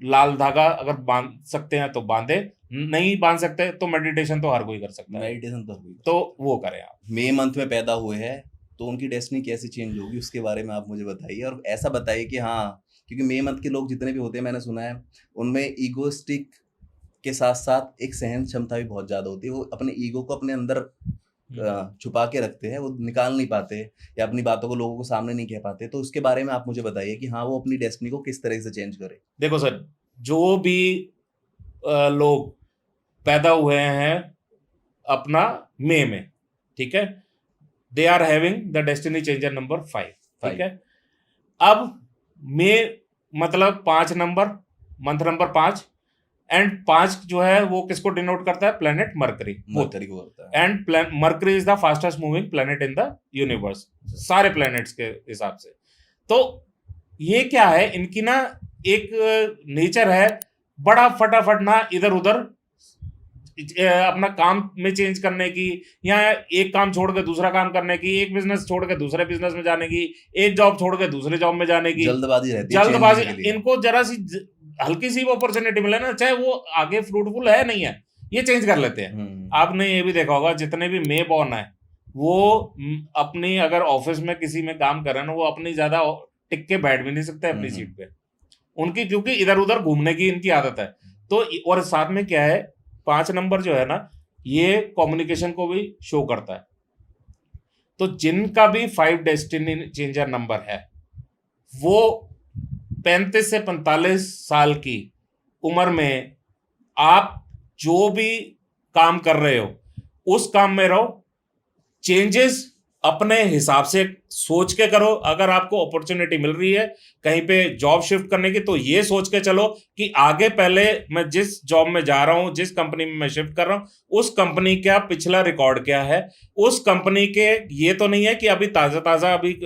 लाल धागा अगर बांध सकते हैं तो बांधे, नहीं बांध सकते तो मेडिटेशन तो हर कोई कर सकता है, मेडिटेशन तो वो करें आप। मई मंथ में पैदा हुए हैं तो उनकी डेस्टिनी कैसे चेंज होगी उसके बारे में आप मुझे बताइए, और ऐसा बताइए कि हाँ, क्योंकि मई मंथ के लोग जितने भी होते हैं मैंने सुना है उनमें ईगोस्टिक के साथ साथ एक सहन क्षमता भी बहुत ज्यादा होती है, वो अपने ईगो को अपने अंदर छुपा के रखते हैं, वो निकाल नहीं पाते या अपनी बातों को लोगों को सामने नहीं कह पाते। तो उसके बारे में आप मुझे बताइए कि हाँ वो अपनी डेस्टिनी को किस तरह से चेंज करे। देखो सर, जो भी लोग पैदा हुए हैं अपना मई में, ठीक है, they are having the destiny changer number 5, ठीक है। अब मई मतलब 5 नंबर, मंथ नंबर 5, एंड 5 जो है वो किसको डिनोट करता है? Planet mercury. मरकरी को होता है। And mercury is the fastest moving planet in the universe, सारे प्लैनेट्स के हिसाब से। तो ये क्या है, इनकी ना एक नेचर है बड़ा फटाफट ना इधर उधर अपना काम में चेंज करने की, या एक काम छोड़ के दूसरा काम करने की, एक बिजनेस छोड़ के दूसरे बिजनेस में जाने की, एक जॉब छोड़ के दूसरे जॉब में जाने की जल्दबाजी रहती है, जल्दबाजी। चेंजिंग के लिए। इनको जरा सी हल्की सी अपॉर्चुनिटी मिले ना, चाहे वो आगे फ्रूटफुल है नहीं है, ये चेंज कर लेते हैं। आपने ये भी देखा होगा, जितने भी मे बॉर्न है वो अपनी अगर ऑफिस में किसी में काम कर रहे हैं ना, वो अपनी ज्यादा टिक के बैठ भी नहीं सकते अपनी सीट पे, उनकी क्योंकि इधर उधर घूमने की इनकी आदत है। तो और साथ में क्या है, 5 नंबर जो है ना, ये कम्युनिकेशन को भी शो करता है। तो जिनका भी 5 डेस्टिनी चेंजर नंबर है, वो 35 से 45 साल की उम्र में आप जो भी काम कर रहे हो उस काम में रहो, चेंजेस अपने हिसाब से सोच के करो। अगर आपको अपॉर्चुनिटी मिल रही है कहीं पे जॉब शिफ्ट करने की, तो ये सोच के चलो कि आगे पहले मैं जिस जॉब में जा रहा हूं, जिस कंपनी में मैं शिफ्ट कर रहा हूं, उस कंपनी का पिछला रिकॉर्ड क्या है, उस कंपनी के ये तो नहीं है कि अभी ताजा ताजा अभी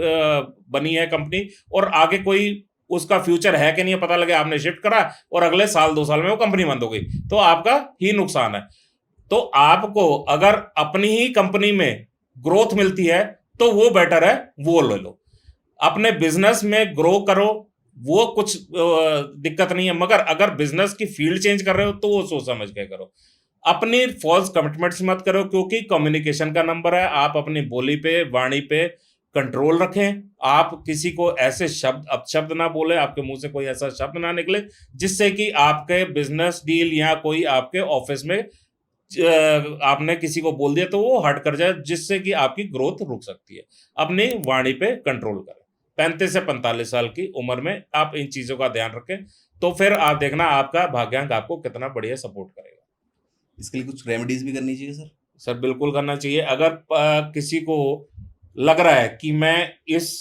बनी है कंपनी और आगे कोई उसका फ्यूचर है कि नहीं है, पता लगे आपने शिफ्ट करा और अगले साल 2 साल में वो कंपनी बंद हो गई, तो आपका ही नुकसान है। तो आपको अगर अपनी ही कंपनी में ग्रोथ मिलती है तो वो बेटर है, वो ले लो। अपने बिजनेस में ग्रो करो, वो कुछ दिक्कत नहीं है, मगर अगर बिजनेस की फील्ड चेंज कर रहे हो तो वो सोच समझ के करो। अपनी फॉल्स कमिटमेंट्स मत करो, क्योंकि कम्युनिकेशन का नंबर है। आप अपनी बोली पे, वाणी पे कंट्रोल रखें। आप किसी को ऐसे शब्द अपशब्द ना बोले, आपके मुंह से कोई ऐसा शब्द ना निकले जिससे कि आपके बिजनेस डील या कोई आपके ऑफिस में आपने किसी को बोल दिया तो वो हट कर जाए, जिससे कि आपकी ग्रोथ रुक सकती है। अपनी वाणी पे कंट्रोल करें। 35 से 45 साल की उम्र में आप इन चीजों का ध्यान रखें, तो फिर आप देखना आपका भाग्यांक आपको कितना बढ़िया सपोर्ट करेगा। इसके लिए कुछ रेमेडीज भी करनी चाहिए सर? सर बिल्कुल करना चाहिए। अगर किसी को लग रहा है कि मैं इस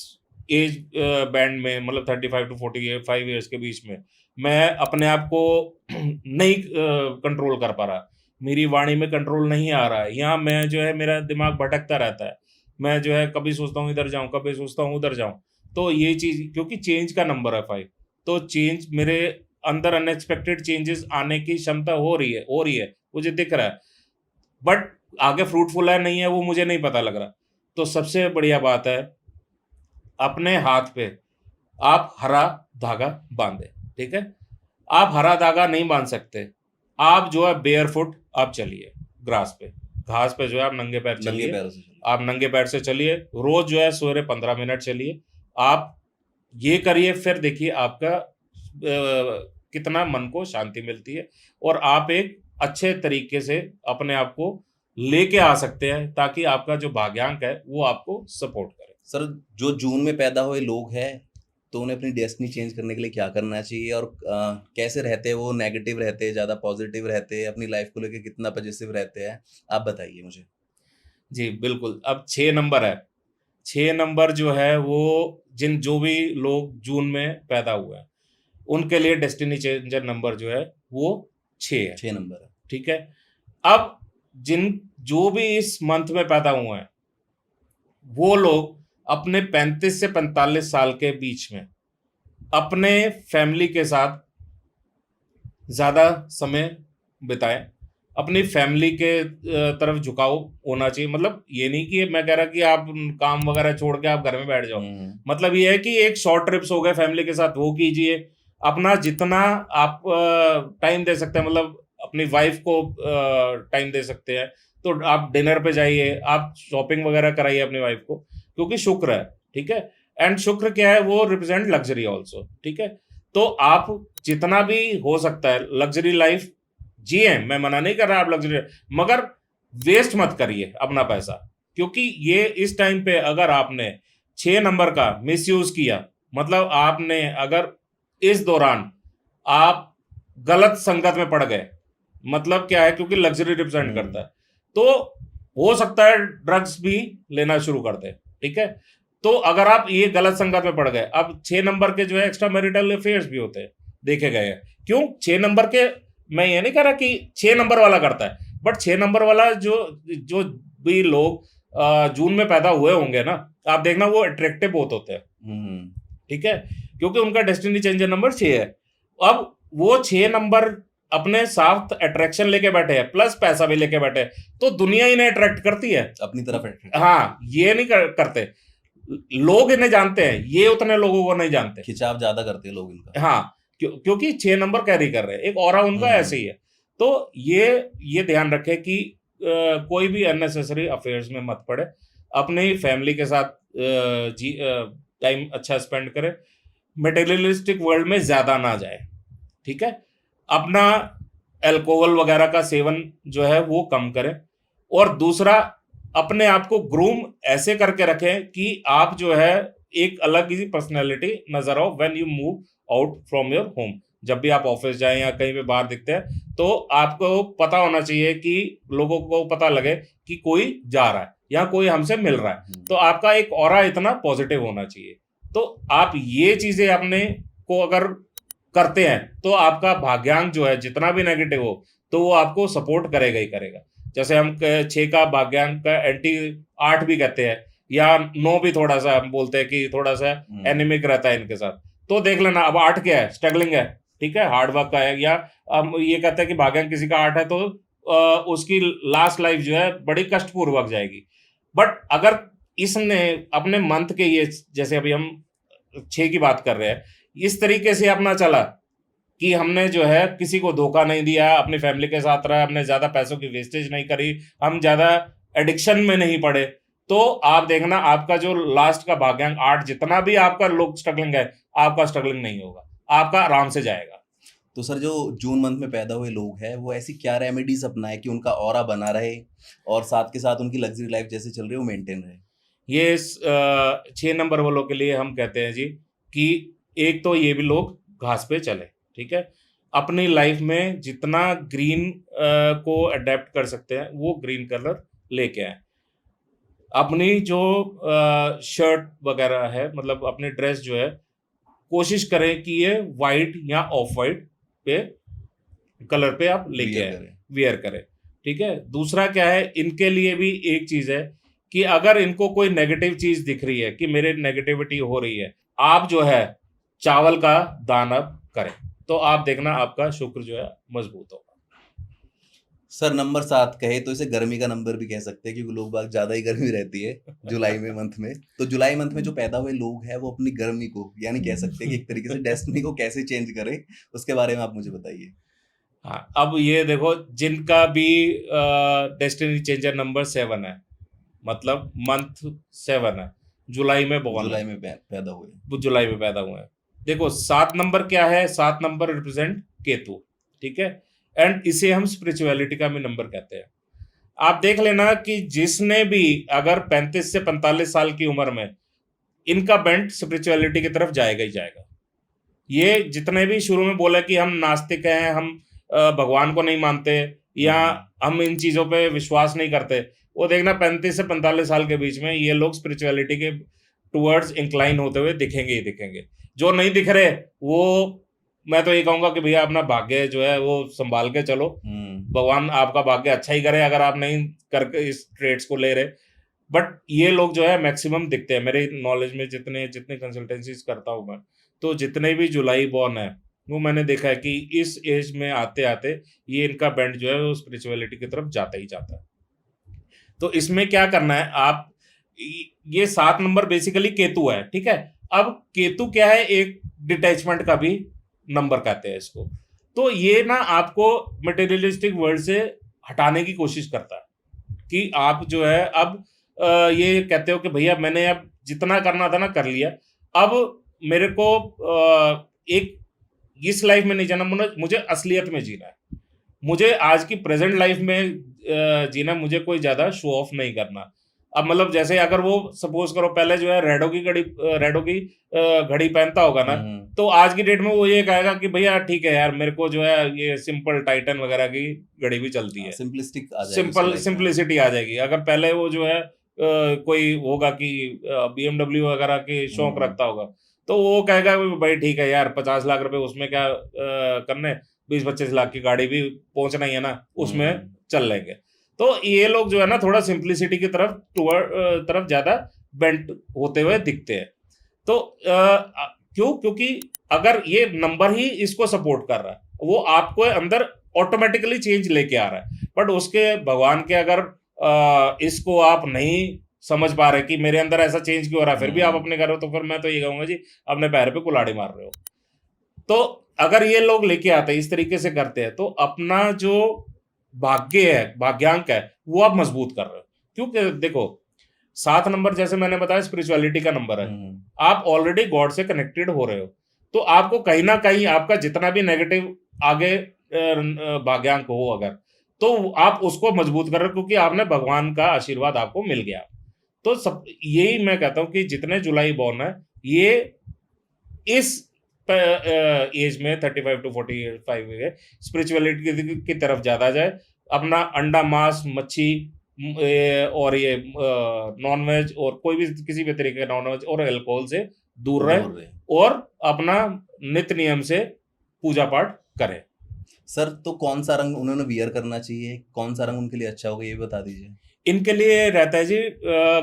एज बैंड में, मतलब 35 टू 45 ईयर्स के बीच में मैं अपने आप को नहीं कंट्रोल कर पा रहा, मेरी वाणी में कंट्रोल नहीं आ रहा है, यहाँ मैं जो है मेरा दिमाग भटकता रहता है, मैं जो है कभी सोचता हूँ इधर जाऊँ, कभी सोचता हूँ उधर जाऊँ, तो ये चीज़, क्योंकि चेंज का नंबर है 5, तो चेंज मेरे अंदर अनएक्सपेक्टेड चेंजेस आने की क्षमता हो रही है, मुझे दिख रहा है, बट आगे फ्रूटफुल है नहीं है वो मुझे नहीं पता लग रहा। तो सबसे बढ़िया बात है, अपने हाथ पे आप हरा धागा बांधे। ठीक है, आप हरा धागा नहीं बांध सकते, आप जो है बेयरफुट आप चलिए, ग्रास पे, घास पे जो है आप नंगे पैर चलिए, आप नंगे पैर से चलिए, रोज जो है सवेरे 15 मिनट चलिए। आप ये करिए, फिर देखिए आपका कितना मन को शांति मिलती है, और आप एक अच्छे तरीके से अपने आप को लेके आ सकते हैं, ताकि आपका जो भाग्यांक है वो आपको सपोर्ट करे। सर, जो जून में पैदा हुए लोग हैं तो उन्हें अपनी डेस्टिनी चेंज करने के लिए क्या करना चाहिए, और कैसे रहते हैं वो? नेगेटिव रहते हैं, ज़्यादा पॉजिटिव रहते हैं, अपनी लाइफ को लेकर कितना पॉजिटिव रहते हैं, आप बताइए मुझे। जी बिल्कुल। अब 6 नंबर है, 6 नंबर जो है वो जो भी लोग जून में पैदा हुए हैं उनके लिए डेस्टिनी चेंजर नंबर जो है वो 6 है। 6 नंबर है, ठीक है। अब जो भी इस मंथ में पैदा हुए हैं वो लोग अपने 35 से 45 साल के बीच में अपने फैमिली के साथ ज़्यादा समय बिताएं, अपनी फैमिली के तरफ झुकाव होना चाहिए। मतलब ये नहीं कि मैं कह रहा कि आप काम वगैरह छोड़ के आप घर में बैठ जाओ, मतलब ये है कि एक शॉर्ट ट्रिप्स हो गए फैमिली के साथ, वो कीजिए। अपना जितना आप टाइम दे सकते हैं, मतलब अपनी वाइफ को टाइम दे सकते हैं, तो आप डिनर पे जाइए, आप शॉपिंग वगैरह कराइए अपनी वाइफ को, क्योंकि शुक्र है। ठीक है, एंड शुक्र क्या है, वो रिप्रेजेंट लग्जरी ऑल्सो। ठीक है, तो आप जितना भी हो सकता है लग्जरी लाइफ जिए, मैं मना नहीं कर रहा आप लग्जरी, मगर वेस्ट मत करिए अपना पैसा, क्योंकि ये इस टाइम पे अगर आपने 6 नंबर का मिसयूज किया, मतलब आपने अगर इस दौरान आप गलत संगत में पड़ गए, मतलब क्या है, क्योंकि लग्जरी रिप्रेजेंट करता है, तो हो सकता है ड्रग्स भी लेना शुरू कर दे। ठीक है, तो अगर आप ये गलत संगत में पड़ गए, अब 6 नंबर के जो है एक्स्ट्रा मैरिटल अफेयर्स भी होते हैं, देखे गए हैं। क्यों? 6 नंबर के मैं ये नहीं कह रहा कि 6 नंबर वाला करता है, बट 6 नंबर वाला जो जो भी लोग जून में पैदा हुए होंगे ना, आप देखना वो अट्रैक्टिव बहुत होते हैं, ठीक है, क्योंकि उनका डेस्टिनी चेंजर नंबर 6 है। अब वो 6 नंबर अपने साथ अट्रैक्शन लेके बैठे हैं, प्लस पैसा भी लेके बैठे हैं, तो दुनिया इन्हें अट्रैक्ट करती है अपनी तरफ attract हाँ, ये नहीं करते लोग, इन्हें जानते हैं, ये उतने लोगों को नहीं जानते। खिंचाव ज्यादा करते हैं लोग इनका। हाँ, क्योंकि 6 नंबर कैरी कर रहे हैं, एक ऑरा उनका ऐसे ही है। तो ये ध्यान रखे कि कोई भी अननेसेसरी अफेयर्स में मत पड़े, अपनी फैमिली के साथ टाइम अच्छा स्पेंड करे, मटेरियलिस्टिक वर्ल्ड में ज्यादा ना जाए, ठीक है, अपना अल्कोहल वगैरह का सेवन जो है वो कम करें, और दूसरा अपने आप को ग्रूम ऐसे करके रखें कि आप जो है एक अलग ही पर्सनैलिटी नजर आओ when you move out from your home. जब भी आप ऑफिस जाएं या कहीं पे बाहर दिखते हैं, तो आपको पता होना चाहिए कि लोगों को पता लगे कि कोई जा रहा है या कोई हमसे मिल रहा है, तो आपका एक ऑरा इतना पॉजिटिव होना चाहिए। तो आप ये चीजें अपने को अगर करते हैं, तो आपका भाग्यांक जो है जितना भी नेगेटिव हो, तो वो आपको सपोर्ट करेगा ही करेगा। जैसे हम 6 का भाग्यांक का एंटी 8 भी कहते हैं, या 9 भी थोड़ा सा हम बोलते हैं कि थोड़ा सा एनिमिक रहता है इनके साथ। तो देख लेना, अब 8 क्या है, स्ट्रगलिंग है, ठीक है, हार्ड वर्क का है। या हम ये कहते हैं कि भाग्यांक किसी का 8 है, तो उसकी लास्ट लाइफ जो है बड़ी कष्टपूर्वक जाएगी। बट अगर इसने अपने मंथ के ये, जैसे अभी हम 6 की बात कर रहे हैं, इस तरीके से अपना चला कि हमने जो है किसी को धोखा नहीं दिया, अपनी फैमिली के साथ रहा, हमने ज्यादा पैसों की वेस्टेज नहीं करी, हम ज्यादा एडिक्शन में नहीं पड़े, तो आप देखना आपका जो लास्ट का भाग्यांक 8 जितना भी आपका लोग स्ट्रगलिंग है, आपका स्ट्रगलिंग नहीं होगा, आपका आराम से जाएगा। तो सर जो जून मंथ में पैदा हुए लोग हैं, वो ऐसी क्या रेमेडीज अपनाए कि उनका ऑरा बना रहे और साथ के साथ उनकी लग्जरी लाइफ जैसे चल रही है वो मेंटेन रहे? ये 6 नंबर वालों के लिए हम कहते हैं जी कि एक तो ये भी लोग घास पे चले, ठीक है, अपनी लाइफ में जितना ग्रीन को अडेप्ट कर सकते हैं वो ग्रीन कलर लेके आए। अपनी जो शर्ट वगैरह है, मतलब अपनी ड्रेस जो है, कोशिश करें कि ये वाइट या ऑफ वाइट पे कलर पे आप लेके आए, वियर करें, ठीक है। दूसरा क्या है, इनके लिए भी एक चीज है कि अगर इनको कोई नेगेटिव चीज दिख रही है कि मेरे नेगेटिविटी हो रही है, आप जो है चावल का दान करें, तो आप देखना आपका शुक्र जो है मजबूत होगा। सर नंबर 7 कहे तो इसे गर्मी का नंबर भी कह सकते हैं, क्योंकि लोग बाग ज्यादा ही गर्मी रहती है जुलाई में मंथ में। तो जुलाई मंथ में जो पैदा हुए लोग हैं, वो अपनी गर्मी को, यानी कह सकते हैं कि एक तरीके से डेस्टिनी को कैसे चेंज करें, उसके बारे में आप मुझे बताइए। हाँ, अब ये देखो, जिनका भी डेस्टिनी चेंजर नंबर 7 है, मतलब मंथ 7 है, जुलाई में जुलाई में पैदा हुए, वो जुलाई में पैदा हुए हैं। देखो 7 नंबर क्या है, 7 नंबर रिप्रेजेंट केतु, ठीक है, एंड इसे हम स्पिरिचुअलिटी का भी नंबर कहते हैं। आप देख लेना कि जिसने भी अगर 35 से 45 साल की उम्र में, इनका बेंट स्पिरिचुअलिटी की तरफ जाएगा ही जाएगा। ये जितने भी शुरू में बोले कि हम नास्तिक हैं, हम भगवान को नहीं मानते, या हम इन चीजों पे विश्वास नहीं करते, वो देखना 35 से 45 साल के बीच में ये लोग स्पिरिचुअलिटी के टुवर्ड्स इंक्लाइन होते हुए दिखेंगे ही दिखेंगे। जो नहीं दिख रहे, वो मैं तो ये कहूंगा कि भैया अपना भाग्य जो है वो संभाल के चलो, भगवान आपका भाग्य अच्छा ही करे अगर आप नहीं करके इस ट्रेड्स को ले रहे। बट ये लोग जो है मैक्सिमम दिखते हैं मेरे नॉलेज में, जितने जितने कंसल्टेंसीज करता हूँ मैं, तो जितने भी जुलाई बॉर्न है, वो मैंने देखा है कि इस एज में आते आते ये इनका बेंड जो है वो स्पिरिचुअलिटी की तरफ जाता ही जाता है। तो इसमें क्या करना है, आप ये 7 नंबर बेसिकली केतु है, ठीक है। अब केतु क्या है, एक डिटैचमेंट का भी नंबर कहते हैं इसको। तो ये ना आपको मटेरियलिस्टिक वर्ल्ड से हटाने की कोशिश करता है कि आप जो है अब ये कहते हो कि भैया मैंने अब जितना करना था ना कर लिया, अब मेरे को एक इस लाइफ में नहीं जाना, मुझे असलियत में जीना है, मुझे आज की प्रेजेंट लाइफ में जीना, मुझे कोई ज्यादा शो ऑफ नहीं करना। अब मतलब जैसे अगर वो सपोज करो पहले जो है रेडो की घड़ी पहनता होगा ना, तो आज की डेट में वो ये कहेगा कि भैया ठीक है यार, मेरे को जो है ये सिंपल टाइटन वगैरह की घड़ी भी चलती है, सिंपलिसिटी आ जाएगी। अगर पहले वो जो है कोई होगा कि BMW वगैरह के शौक रखता होगा, तो वो कहेगा भाई ठीक है यार, 50 लाख रुपए उसमें क्या करने, 20-25 लाख की गाड़ी भी पहुंचना ही है ना, उसमें चल लेंगे। तो ये लोग जो है ना थोड़ा सिंप्लिसिटी की तरफ ज्यादा बेंट होते हुए दिखते हैं। तो क्यों? क्योंकि अगर ये नंबर ही इसको सपोर्ट कर रहा है, वो आपको अंदर ऑटोमेटिकली चेंज लेके आ रहा है, बट उसके भगवान के अगर इसको आप नहीं समझ पा रहे कि मेरे अंदर ऐसा चेंज क्यों हो रहा है, फिर भी आप अपने कर रहे हो, तो फिर मैं तो ये कहूंगा जी अपने पैर पे कुल्हाड़ी मार रहे हो। तो अगर ये लोग लेके आते हैं, इस तरीके से करते हैं, तो अपना जो भाग्य है, भाग्यांक है, वो आप मजबूत कर रहे हो। क्योंकि देखो 7 नंबर जैसे मैंने बताया स्पिरिचुअलिटी का नंबर है, आप ऑलरेडी गॉड से कनेक्टेड हो रहे हो, तो आपको कहीं ना कहीं आपका जितना भी नेगेटिव आगे भाग्यांक हो अगर, तो आप उसको मजबूत कर रहे हो, क्योंकि आपने भगवान का आशीर्वाद आपको मिल गया। तो सब यही मैं कहता हूं कि जितने जुलाई बॉर्न है, ये इस एज में 35 to 45 है, स्पिरिचुअलिटी की तरफ ज्यादा जाए, अपना अंडा मांस मच्छी और ये नॉन वेज और कोई भी किसी भी तरीके का नॉन वेज और अल्कोहल से दूर रहे और अपना नित्य नियम से पूजा पाठ करें। सर तो कौन सा रंग उन्होंने वियर करना चाहिए, कौन सा रंग उनके लिए अच्छा होगा, ये बता दीजिए। इनके लिए रहता है जी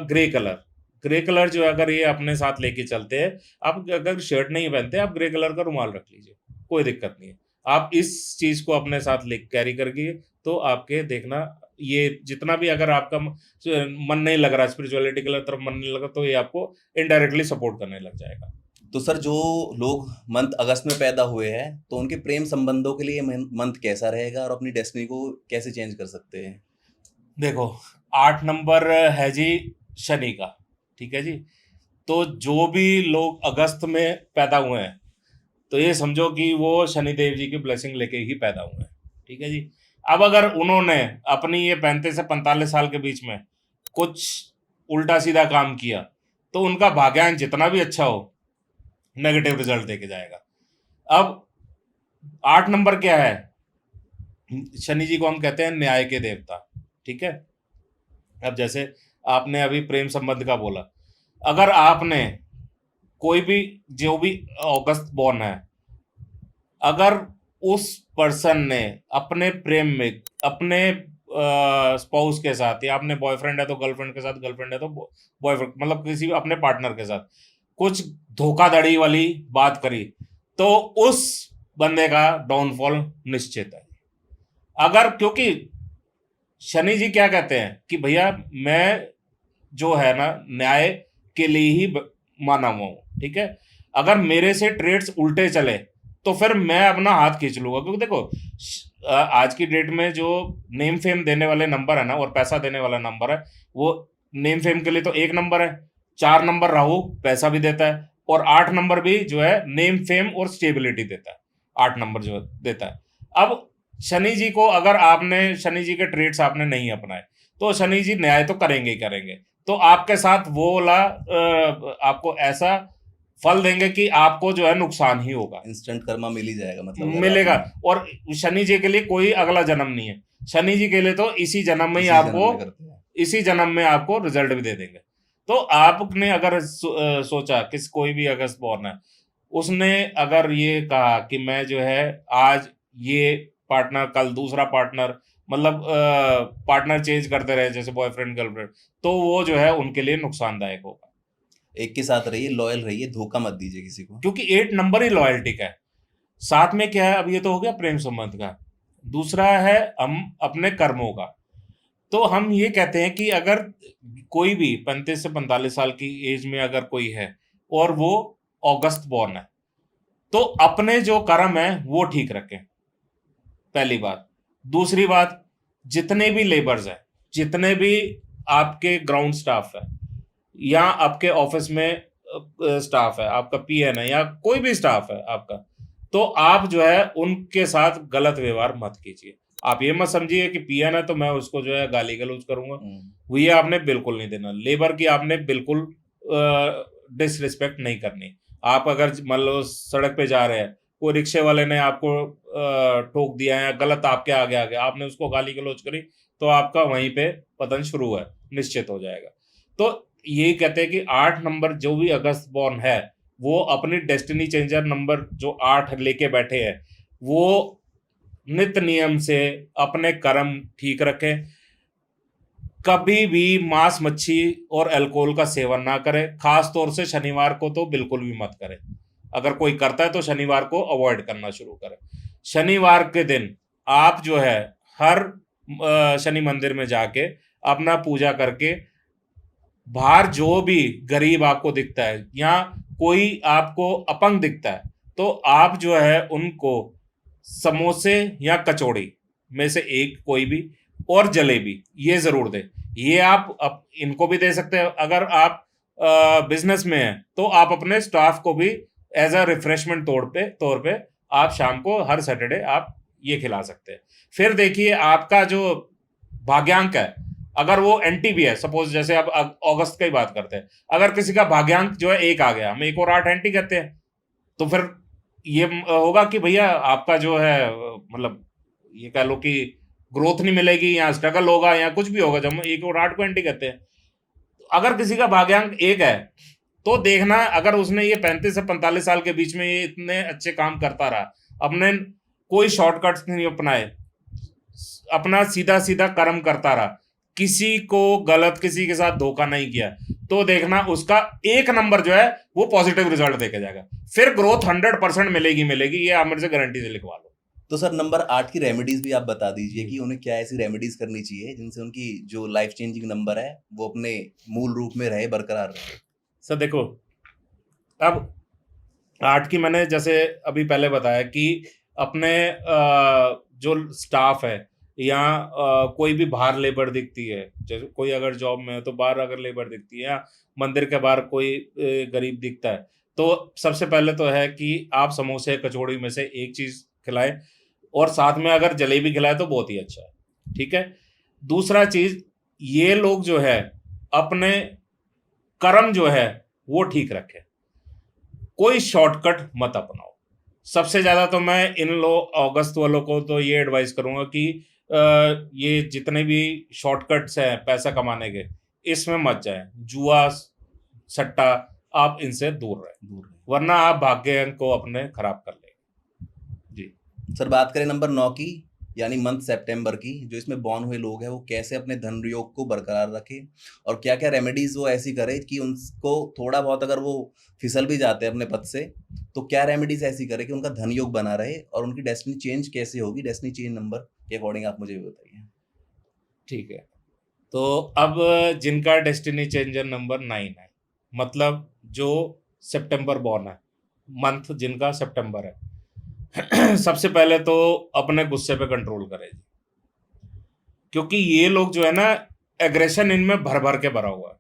ग्रे कलर। ग्रे कलर जो अगर ये अपने साथ लेके चलते हैं, आप अगर शर्ट नहीं पहनते, आप ग्रे कलर का रुमाल रख लीजिए, कोई दिक्कत नहीं है। आप इस चीज को अपने साथ ले कैरी करके, तो आपके देखना ये जितना भी अगर आपका मन नहीं लग रहा स्पिरिचुअलिटी की तरफ, मन नहीं लगा, तो ये आपको इनडायरेक्टली सपोर्ट करने लग जाएगा। तो सर जो लोग मंथ अगस्त में पैदा हुए हैं, तो उनके प्रेम संबंधों के लिए मंथ कैसा रहेगा और अपनी डेस्टिनी को कैसे चेंज कर सकते हैं? देखो 8 नंबर है जी शनि का, ठीक है जी। तो जो भी लोग अगस्त में पैदा हुए हैं, तो ये समझो कि वो शनिदेव जी की ब्लेसिंग लेके ही पैदा हुए हैं, ठीक है जी। अब अगर उन्होंने अपनी ये 35 से 45 साल के बीच में कुछ उल्टा सीधा काम किया, तो उनका भाग्यांक जितना भी अच्छा हो, नेगेटिव रिजल्ट देके जाएगा। अब 8 नंबर क्या है? शनि जी को हम कहते हैं न्याय के देवता, ठीक है। अब जैसे आपने अभी प्रेम संबंध का बोला, अगर आपने कोई भी जो भी अगस्त बॉर्न है, अगर उस पर्सन ने अपने प्रेम में अपने स्पाउस के साथ, या अपने बॉयफ्रेंड है तो गर्लफ्रेंड के साथ, गर्लफ्रेंड है तो बॉयफ्रेंड, मतलब किसी भी अपने पार्टनर के साथ कुछ धोखाधड़ी वाली बात करी, तो उस बंदे का डाउनफॉल निश्चित है। अगर क्योंकि शनि जी क्या कहते हैं कि भैया मैं जो है ना न्याय के लिए ही माना हुआ हूं, ठीक है। अगर मेरे से ट्रेड्स उल्टे चले, तो फिर मैं अपना हाथ खींच लूंगा। क्योंकि देखो आज की डेट में जो नेम फेम देने वाले नंबर है ना, और पैसा देने वाला नंबर है, वो नेम फेम के लिए तो 1 नंबर है, 4 नंबर राहु पैसा भी देता है, और 8 नंबर भी जो है नेम फेम और स्टेबिलिटी देता है, 8 नंबर जो देता है। अब शनि जी को अगर आपने शनि जी के ट्रेड्स आपने नहीं अपनाए, तो शनि जी न्याय तो करेंगे ही करेंगे, तो आपके साथ वो वाला आपको ऐसा फल देंगे कि आपको जो है नुकसान ही होगा। इंस्टेंट कर्मा मिल ही जाएगा, मतलब मिलेगा। और शनि जी के लिए कोई अगला जन्म नहीं है, शनि जी के लिए तो इसी जन्म में ही आपको, इसी जन्म में आपको रिजल्ट भी दे देंगे। तो आपने अगर सोचा किस कोई भी अगस्त बॉर्न है, उसने अगर ये कहा कि मैं जो है आज ये पार्टनर, कल दूसरा पार्टनर, मतलब पार्टनर चेंज करते रहे जैसे बॉयफ्रेंड गर्लफ्रेंड, तो वो जो है उनके लिए नुकसानदायक होगा। एक के साथ रहिए, लॉयल रहिए, धोखा मत दीजिए किसी को, क्योंकि 8 नंबर ही लॉयल्टी का है। साथ में क्या है, अब ये तो हो गया प्रेम संबंध का, दूसरा है हम अपने कर्मों का। तो हम ये कहते हैं कि अगर कोई भी 35 से 45 साल की एज में अगर कोई है और वो अगस्त बॉर्न है, तो अपने जो कर्म है वो ठीक रखें, पहली बात। दूसरी बात, जितने भी लेबर्स हैं, जितने भी आपके ग्राउंड स्टाफ है, या आपके ऑफिस में स्टाफ है, आपका पीएन है, या कोई भी स्टाफ है आपका, तो आप जो है उनके साथ गलत व्यवहार मत कीजिए। आप ये मत समझिए कि पीएन है तो मैं उसको जो है गाली गलौज करूंगा, वो ये आपने बिल्कुल नहीं देना। लेबर की आपने बिल्कुल डिसरिस्पेक्ट नहीं करनी। आप अगर मान लो सड़क पे जा रहे हैं, कोई रिक्शे वाले ने आपको ठोक दिया है, गलत आपके आगे आ गया, आपने उसको गाली गलौज करी, तो आपका वहीं पे पतन शुरू है, निश्चित हो जाएगा। तो यही कहते हैं कि 8 नंबर जो भी अगस्त बॉर्न है, वो अपनी डेस्टिनी चेंजर नंबर जो 8 लेके बैठे हैं, वो नित्य नियम से अपने कर्म ठीक रखें, कभी भी मांस मच्छी और अल्कोहल का सेवन ना करें, खास तौर से शनिवार को तो बिल्कुल भी मत करें। अगर कोई करता है तो शनिवार को अवॉइड करना शुरू करें। शनिवार के दिन आप जो है हर शनि मंदिर में जाके अपना पूजा करके, बाहर जो भी गरीब आपको दिखता है या कोई आपको अपंग दिखता है तो आप जो है उनको समोसे या कचौड़ी में से एक कोई भी, और जलेबी ये जरूर दें। ये आप इनको भी दे सकते हैं। अगर आप बिजनेस में हैं तो आप अपने स्टाफ को भी एज अ रिफ्रेशमेंट तौर पे आप शाम को हर सैटरडे आप ये खिला सकते हैं। फिर देखिए आपका जो भाग्यांक है, अगर वो एंटी भी है, सपोज जैसे अब अगस्त की बात करते हैं, अगर किसी का भाग्यांक जो है 1 आ गया, हम 1 और 8 एंटी कहते हैं, तो फिर ये होगा कि भैया आपका जो है मतलब ये कह लो कि ग्रोथ नहीं मिलेगी या स्ट्रगल होगा या कुछ भी होगा, जब हम 1 और 8 को एंटी कहते हैं। अगर किसी का भाग्यांक 1 है तो देखना, अगर उसने ये 35 से 45 साल के बीच में ये इतने अच्छे काम करता रहा, अपने कोई शॉर्टकट्स नहीं अपनाए, अपना सीधा सीधा कर्म करता रहा, किसी को गलत किसी के साथ धोखा नहीं किया, तो देखना उसका 1 नंबर जो है वो पॉजिटिव रिजल्ट देके जाएगा। फिर ग्रोथ 100% मिलेगी मिलेगी, ये आप मेरे से गारंटी से लिखवा लो। तो सर नंबर 8 की रेमेडीज भी आप बता दीजिए कि उन्हें क्या ऐसी रेमेडीज करनी चाहिए जिनसे उनकी जो लाइफ चेंजिंग नंबर है वो अपने मूल रूप में रहे, बरकरार रहे। सर देखो, अब 8 की मैंने जैसे अभी पहले बताया कि अपने जो स्टाफ है या कोई भी बाहर लेबर दिखती है, जैसे कोई अगर जॉब में है तो बाहर अगर लेबर दिखती है, या मंदिर के बाहर कोई गरीब दिखता है, तो सबसे पहले तो है कि आप समोसे कचौड़ी में से एक चीज खिलाएं, और साथ में अगर जलेबी खिलाए तो बहुत ही अच्छा है। ठीक है। दूसरा चीज, ये लोग जो है अपने कर्म जो है वो ठीक रखें, कोई शॉर्टकट मत अपनाओ। सबसे ज्यादा तो मैं इन अगस्त वालों को तो ये एडवाइस करूंगा कि ये जितने भी शॉर्टकट्स हैं पैसा कमाने के, इसमें मत जाएं। जुआ सट्टा, आप इनसे दूर रहें, वरना आप भाग्य अंक को अपने खराब कर लेंगे। जी सर बात करें नंबर 9 की, यानी मंथ सितंबर की, जो इसमें बॉर्न हुए लोग हैं वो कैसे अपने धन योग को बरकरार रखें और क्या क्या रेमेडीज वो ऐसी करें कि उनको थोड़ा बहुत अगर वो फिसल भी जाते हैं अपने पद से तो क्या रेमेडीज ऐसी करें कि उनका धन योग बना रहे और उनकी डेस्टिनी चेंज कैसे होगी, डेस्टिनी चेंज नंबर के अकॉर्डिंग आप मुझे भी बताइए। ठीक है। तो अब जिनका डेस्टिनी चेंजर नंबर 9 है, मतलब जो सितंबर बॉर्न है, मंथ जिनका सितंबर है, सबसे पहले तो अपने गुस्से पे कंट्रोल करें जी, क्योंकि ये लोग जो है ना, एग्रेशन इनमें भर भर के भरा हुआ है।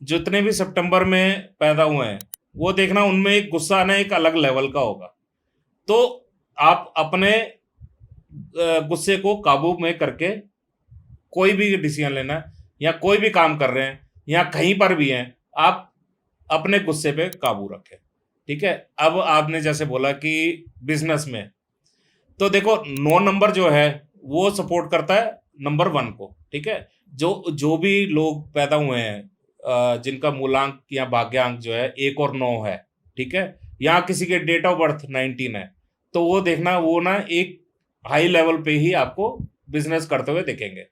जितने भी सितंबर में पैदा हुए हैं वो देखना, उनमें एक गुस्सा ना एक अलग लेवल का होगा। तो आप अपने गुस्से को काबू में करके कोई भी डिसीजन लेना, या कोई भी काम कर रहे हैं या कहीं पर भी हैं, आप अपने गुस्से पे काबू रखें। ठीक है। अब आपने जैसे बोला कि बिजनेस में, तो देखो 9 नंबर जो है वो सपोर्ट करता है नंबर 1 को। ठीक है। जो भी लोग पैदा हुए हैं जिनका मूलांक या भाग्यांक जो है 1 और 9 है, ठीक है, या किसी के डेट ऑफ बर्थ 19 है, तो वो देखना वो ना एक हाई लेवल पे ही आपको बिजनेस करते हुए देखेंगे।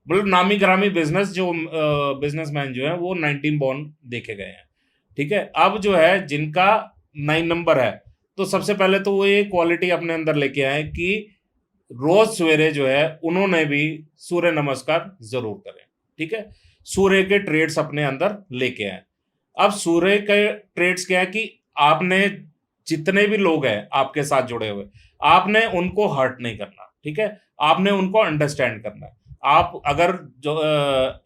मतलब नामी ग्रामी बिजनेस जो बिजनेसमैन जो है वो 19 बॉर्न देखे गए हैं। ठीक है। अब जो है जिनका 9 नंबर है, तो सबसे पहले तो वो ये क्वालिटी अपने अंदर लेके आए कि रोज सवेरे जो है उन्होंने भी सूर्य नमस्कार जरूर करें। ठीक है। सूर्य के ट्रेड्स अपने अंदर लेके आए। अब सूर्य के ट्रेड्स क्या है कि आपने जितने भी लोग हैं आपके साथ जुड़े हुए, आपने उनको हर्ट नहीं करना। ठीक है। आपने उनको अंडरस्टैंड करना है। आप अगर जो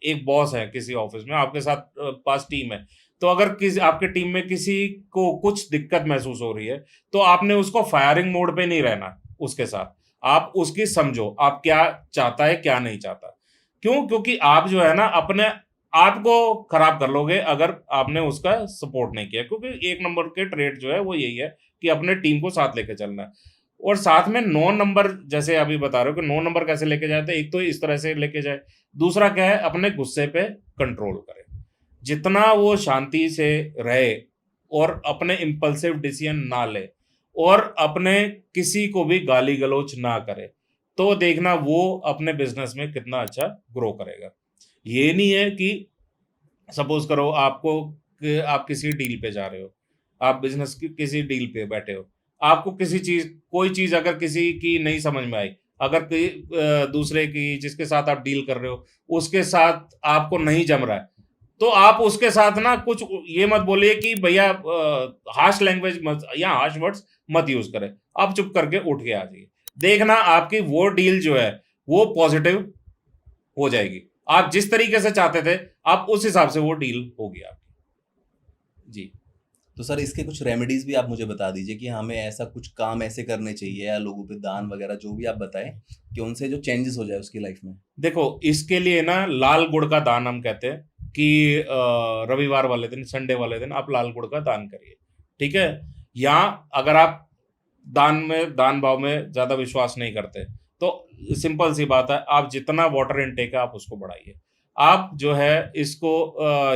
एक बॉस है किसी ऑफिस में, आपके साथ पास टीम है, तो अगर किसी आपके टीम में किसी को कुछ दिक्कत महसूस हो रही है, तो आपने उसको फायरिंग मोड पे नहीं रहना उसके साथ। आप उसकी समझो, आप क्या चाहता है क्या नहीं चाहता। क्यों? क्योंकि आप जो है ना अपने आप को खराब कर लोगे अगर आपने उसका सपोर्ट नहीं किया, क्योंकि 1 नंबर के ट्रेड जो है वो यही है कि अपने टीम को साथ लेके चलना है। और साथ में 9 नंबर, जैसे अभी बता रहे हो कि 9 नंबर कैसे लेके जाते हैं, एक तो इस तरह से लेके जाए, दूसरा क्या है अपने गुस्से पे कंट्रोल करे, जितना वो शांति से रहे और अपने इम्पल्सिव डिसीजन ना ले, और अपने किसी को भी गाली गलौच ना करे, तो देखना वो अपने बिजनेस में कितना अच्छा ग्रो करेगा। ये नहीं है कि सपोज करो आपको कि आप किसी डील पे जा रहे हो, आप बिजनेस की किसी डील पे बैठे हो, आपको किसी चीज कोई चीज अगर किसी की नहीं समझ में आई, अगर दूसरे की जिसके साथ आप डील कर रहे हो उसके साथ आपको नहीं जम रहा है, तो आप उसके साथ ना कुछ ये मत बोलिए कि भैया हार्श लैंग्वेज मत या हार्श वर्ड्स मत यूज करें, आप चुप करके उठ के आ जाइए। देखना आपकी वो डील जो है वो पॉजिटिव हो जाएगी, आप जिस तरीके से चाहते थे आप उस हिसाब से वो डील होगी आपकी। जी। तो सर इसके कुछ रेमेडीज भी आप मुझे बता दीजिए कि हमें ऐसा कुछ काम ऐसे करने चाहिए या लोगों पे दान वगैरह जो भी आप बताएं कि उनसे जो चेंजेस हो जाए उसकी लाइफ में। देखो इसके लिए ना लाल गुड़ का दान हम कहते हैं कि रविवार वाले दिन, संडे वाले दिन आप लाल गुड़ का दान करिए, ठीक है। या अगर आप दान भाव में ज्यादा विश्वास नहीं करते, तो सिंपल सी बात है, आप जितना वाटर इनटेक है आप उसको बढ़ाइए। आप जो है इसको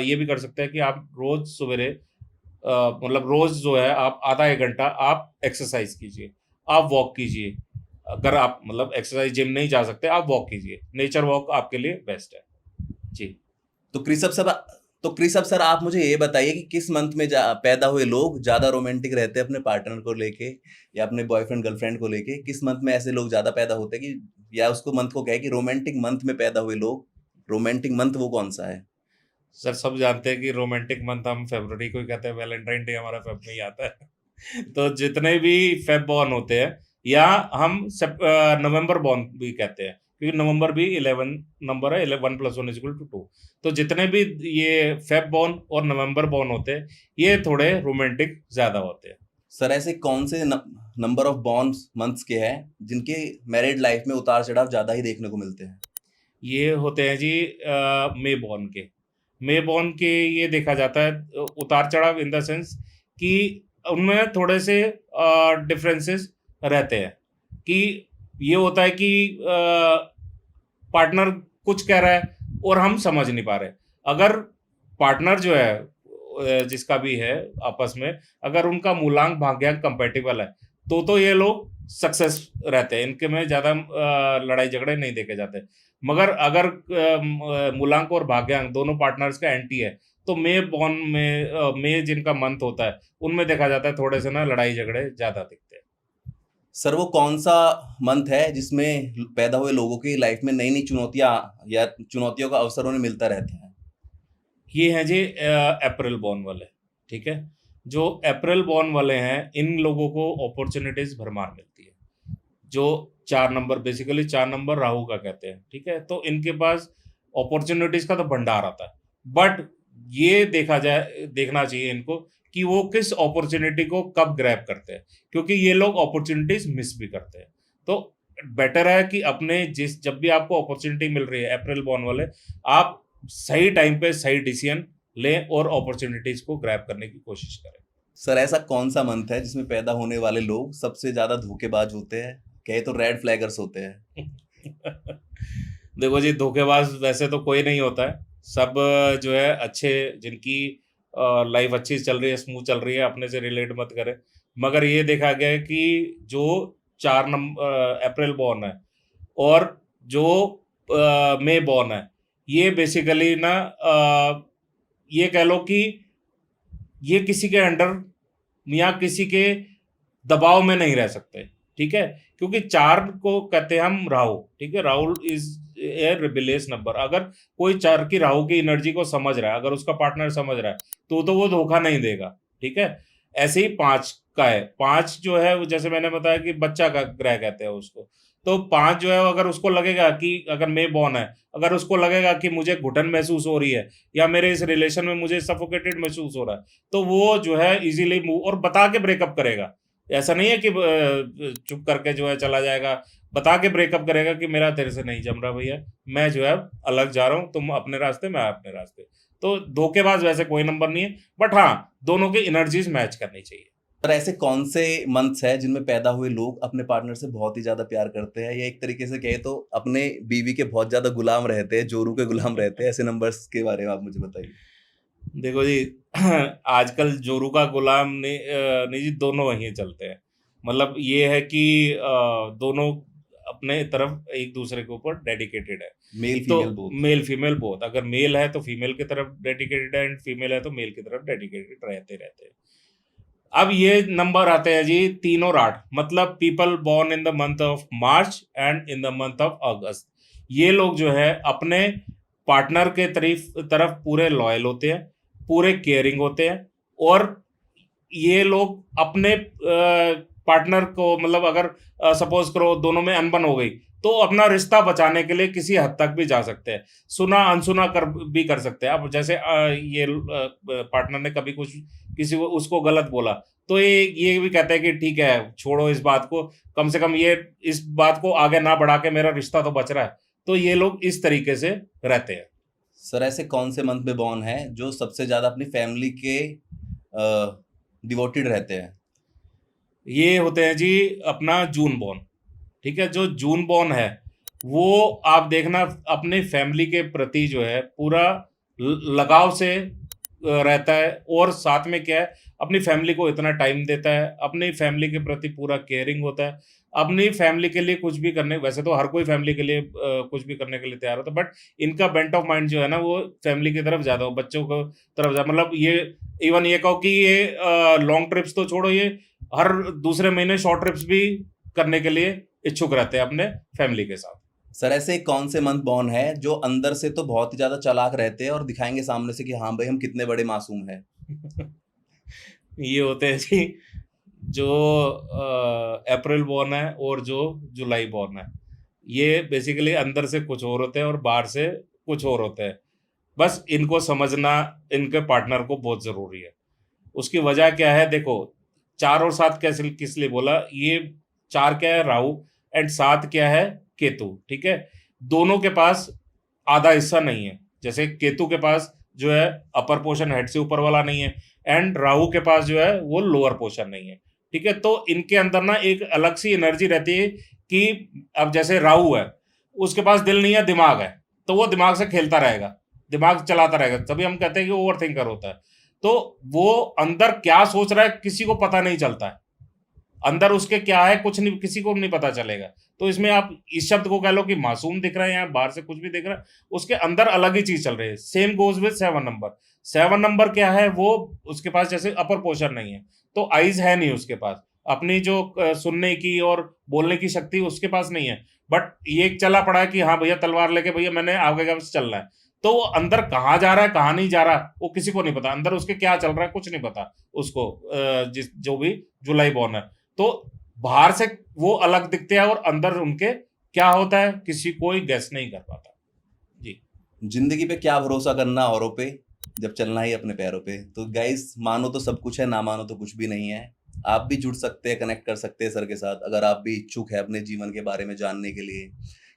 ये भी कर सकते हैं कि आप रोज सवेरे मतलब रोज जो है आप आधा एक घंटा आप एक्सरसाइज कीजिए, आप वॉक कीजिए। अगर आप मतलब एक्सरसाइज जिम नहीं जा सकते, आप वॉक कीजिए, नेचर वॉक आपके लिए बेस्ट है। जी। तो क्रिसप सर आप मुझे ये बताइए कि किस मंथ में पैदा हुए लोग ज्यादा रोमांटिक रहते हैं अपने पार्टनर को लेके या अपने बॉयफ्रेंड गर्लफ्रेंड को लेके, किस मंथ में ऐसे लोग ज्यादा पैदा होते हैं कि, या उसको मंथ को कहे कि रोमांटिक मंथ में पैदा हुए लोग, रोमांटिक मंथ वो कौन सा है? सर सब जानते हैं कि रोमांटिक मंथ हम फरवरी को ही कहते हैं, वैलेंटाइन डे हमारा फेब में ही आता है। तो जितने भी फेब बॉर्न होते हैं, या हम नवंबर बॉर्न भी कहते हैं, क्योंकि नवंबर भी 11 नंबर है, 1 + 1 = 2। तो जितने भी ये फेब बॉर्न और नवंबर बॉर्न होते हैं, ये थोड़े रोमांटिक ज्यादा होते हैं। सर ऐसे कौन से नंबर ऑफ बॉर्न मंथ्स के हैं जिनके मैरिड लाइफ में उतार चढ़ाव ज्यादा ही देखने को मिलते हैं? ये होते हैं जी मे बॉर्न के। मे बॉर्न के ये देखा जाता है उतार चढ़ाव इन द सेंस कि उनमें थोड़े से डिफरेंसेस रहते हैं, कि ये होता है कि पार्टनर कुछ कह रहा है और हम समझ नहीं पा रहे। अगर पार्टनर जो है जिसका भी है आपस में, अगर उनका मूलांक भाग्यांक कंपेटिबल है, तो ये लोग सक्सेस रहते हैं, इनके में ज्यादा लड़ाई झगड़े नहीं देखे जाते। मगर अगर मूलांक और भाग्यांक दोनों पार्टनर्स का एंटी है, तो मे बॉर्न में मे जिनका मंथ होता है उनमें देखा जाता है थोड़े से ना लड़ाई झगड़े ज्यादा दिखते हैं। सर वो कौन सा मंथ है जिसमें पैदा हुए लोगों की लाइफ में नई नई चुनौतियां या चुनौतियों का अवसर उन्हें मिलता रहता है? ये हैं जी अप्रैल बॉर्न वाले, ठीक है। जो अप्रैल बॉर्न वाले हैं इन लोगों को अपॉर्चुनिटीज भरमार मिलती है। जो 4 नंबर, बेसिकली 4 नंबर राहु का कहते हैं, ठीक है। तो इनके पास अपॉर्चुनिटीज का तो भंडार आता है, बट ये देखना चाहिए इनको कि वो किस अपॉर्चुनिटी को कब ग्रैब करते हैं, क्योंकि ये लोग अपॉर्चुनिटीज मिस भी करते हैं। तो बेटर है कि अपने जब भी आपको अपॉर्चुनिटी मिल रही है अप्रैल बॉर्न वाले, आप सही टाइम पे सही डिसीजन लें और अपॉर्चुनिटीज को ग्रैब करने की कोशिश करें। सर ऐसा कौन सा मंथ है जिसमें पैदा होने वाले लोग सबसे ज्यादा धोखेबाज होते हैं, कहे तो रेड फ्लैगर्स होते हैं? देखो जी, धोखेबाज वैसे तो कोई नहीं होता है, सब जो है अच्छे, जिनकी लाइफ अच्छी चल रही है, स्मूथ चल रही है, अपने से रिलेट मत करें। मगर ये देखा गया है कि जो 4 नंबर अप्रैल बॉर्न है और जो मई बॉर्न है, ये बेसिकली ना ये कह लो कि ये किसी के अंडर या किसी के दबाव में नहीं रह सकते, ठीक है। क्योंकि 4 को कहते हैं हम राहु, ठीक है। Rahu is a rebellious number. अगर कोई 4 की राहु की एनर्जी को समझ रहा है, अगर उसका पार्टनर समझ रहा है, तो वो धोखा नहीं देगा, ठीक है। ऐसे ही 5 का है, 5 जो है वो जैसे मैंने बताया कि बच्चा का ग्रह कहते हैं उसको। तो 5 जो है अगर उसको लगेगा कि अगर मे बॉर्न है, अगर उसको लगेगा कि मुझे घुटन महसूस हो रही है या मेरे इस रिलेशन में मुझे सफोकेटेड महसूस हो रहा है, तो वो जो है इजीली मूव और बता के ब्रेकअप करेगा। ऐसा नहीं है कि चुप करके जो है चला जाएगा, बता के ब्रेकअप करेगा कि मेरा तेरे से नहीं जम रहा भैया, मैं जो है अलग जा रहा हूँ, तुम अपने रास्ते, मैं अपने रास्ते। तो धोखेबाज वैसे कोई नंबर नहीं है, बट हाँ दोनों की एनर्जीज मैच करनी चाहिए। पर ऐसे कौन से मंथ्स है जिनमें पैदा हुए लोग अपने पार्टनर से बहुत ही ज्यादा प्यार करते हैं, या एक तरीके से कहे तो अपने बीवी के बहुत ज्यादा गुलाम रहते हैं, जोरू के गुलाम रहते हैं? ऐसे नंबर्स के बारे में आप मुझे बताइए। देखो जी, आजकल जोरू का गुलाम नहीं जी, दोनों वही चलते हैं। मतलब ये है कि दोनों अपने तरफ एक दूसरे के ऊपर डेडिकेटेड है। मेल तो female both. Male female both, अगर मेल है तो फीमेल की तरफ डेडिकेटेड है, एंड फीमेल है तो मेल की तरफ डेडिकेटेड रहते रहते हैं। अब ये नंबर आते हैं जी 3 और 8, मतलब people born in the month of March and in the month of August. ये लोग जो है अपने पार्टनर के तरफ पूरे लॉयल होते हैं, पूरे केयरिंग होते हैं, और ये लोग अपने पार्टनर को, मतलब अगर सपोज करो दोनों में अनबन हो गई, तो अपना रिश्ता बचाने के लिए किसी हद तक भी जा सकते हैं, सुना अनसुना कर सकते हैं। अब जैसे ये पार्टनर ने कभी कुछ किसी को उसको गलत बोला, तो ये भी कहते हैं कि ठीक है छोड़ो इस बात को, कम से कम ये इस बात को आगे ना बढ़ा के मेरा रिश्ता तो बच रहा है। तो ये लोग इस तरीके से रहते हैं। सर ऐसे कौन से मंथ में बॉर्न है जो सबसे ज्यादा अपनी फैमिली के डिवोटेड रहते हैं? ये होते हैं जी अपना जून बॉर्न। ठीक है, जो जून बॉर्न है वो आप देखना अपने फैमिली के प्रति जो है पूरा लगाव से रहता है, और साथ में क्या है, अपनी फैमिली को इतना टाइम देता है, अपनी फैमिली के प्रति पूरा केयरिंग होता है, अपनी फैमिली के लिए कुछ भी करने, वैसे तो हर कोई फैमिली के लिए कुछ भी करने के लिए तैयार होता है, बट इनका बेंट ऑफ माइंड जो है ना वो फैमिली की तरफ ज्यादा हो, बच्चों को तरफ ज्यादा, मतलब ये इवन ये कहो कि ये लॉन्ग ट्रिप्स तो छोड़ो, ये हर दूसरे महीने शॉर्ट ट्रिप्स भी करने के लिए इच्छुक रहते हैं अपने फैमिली के साथ। सर ऐसे कौन से मंथ बॉर्न है जो अंदर से तो बहुत ही ज्यादा चालाक रहते हैं और दिखाएंगे सामने से कि हाँ भाई हम कितने बड़े मासूम हैं? ये होते हैं जी जो अप्रैल बॉर्न है और जो जुलाई बॉर्न है। ये बेसिकली अंदर से कुछ और होते हैं और बाहर से कुछ और होते हैं। बस इनको समझना इनके पार्टनर को बहुत ज़रूरी है। उसकी वजह क्या है देखो, 4 और 7 कैसे किस लिए बोला, ये 4 क्या है राहु, एंड 7 क्या है केतु। ठीक है, दोनों के पास आधा हिस्सा नहीं है। जैसे केतु के पास जो है अपर पोर्शन हेड से ऊपर वाला नहीं है, एंड राहु के पास जो है वो लोअर पोर्शन नहीं है। ठीक है, तो इनके अंदर ना एक अलग सी एनर्जी रहती है कि अब जैसे राहु है, उसके पास दिल नहीं है, दिमाग है, तो वो दिमाग से खेलता रहेगा, दिमाग चलाता रहेगा, तभी हम कहते हैं कि ओवर थिंकर होता है। तो वो अंदर क्या सोच रहा है किसी को पता नहीं चलता है, अंदर उसके क्या है कुछ नहीं, किसी को नहीं पता चलेगा। तो इसमें आप इस शब्द को कह लो कि मासूम दिख रहा है या बाहर से कुछ भी दिख रहा है, उसके अंदर अलग ही चीज चल रही है। Same goes with 7 number. 7 number क्या है, वो उसके पास जैसे अपर पोर्शन नहीं है, तो आईज है नहीं उसके पास, अपनी जो सुनने की और बोलने की शक्ति उसके पास नहीं है, बट ये चला पड़ा है कि हाँ भैया तलवार लेके भैया मैंने आगे का बस चलना है। तो वो अंदर कहाँ जा रहा है कहाँ नहीं जा रहा वो किसी को नहीं पता, अंदर उसके क्या चल रहा है कुछ नहीं पता उसको, जिस जो भी जुलाई बॉर्न है। तो बाहर से वो अलग दिखते हैं और अंदर उनके क्या होता है किसी कोई गेस नहीं कर पाता जी। जिंदगी पे क्या भरोसा करना औरों पे जब चलना ही अपने पैरों पे। तो गाइस मानो तो सब कुछ है, ना मानो तो कुछ भी नहीं है। आप भी जुड़ सकते हैं, कनेक्ट कर सकते हैं सर के साथ अगर आप भी इच्छुक है अपने जीवन के बारे में जानने के लिए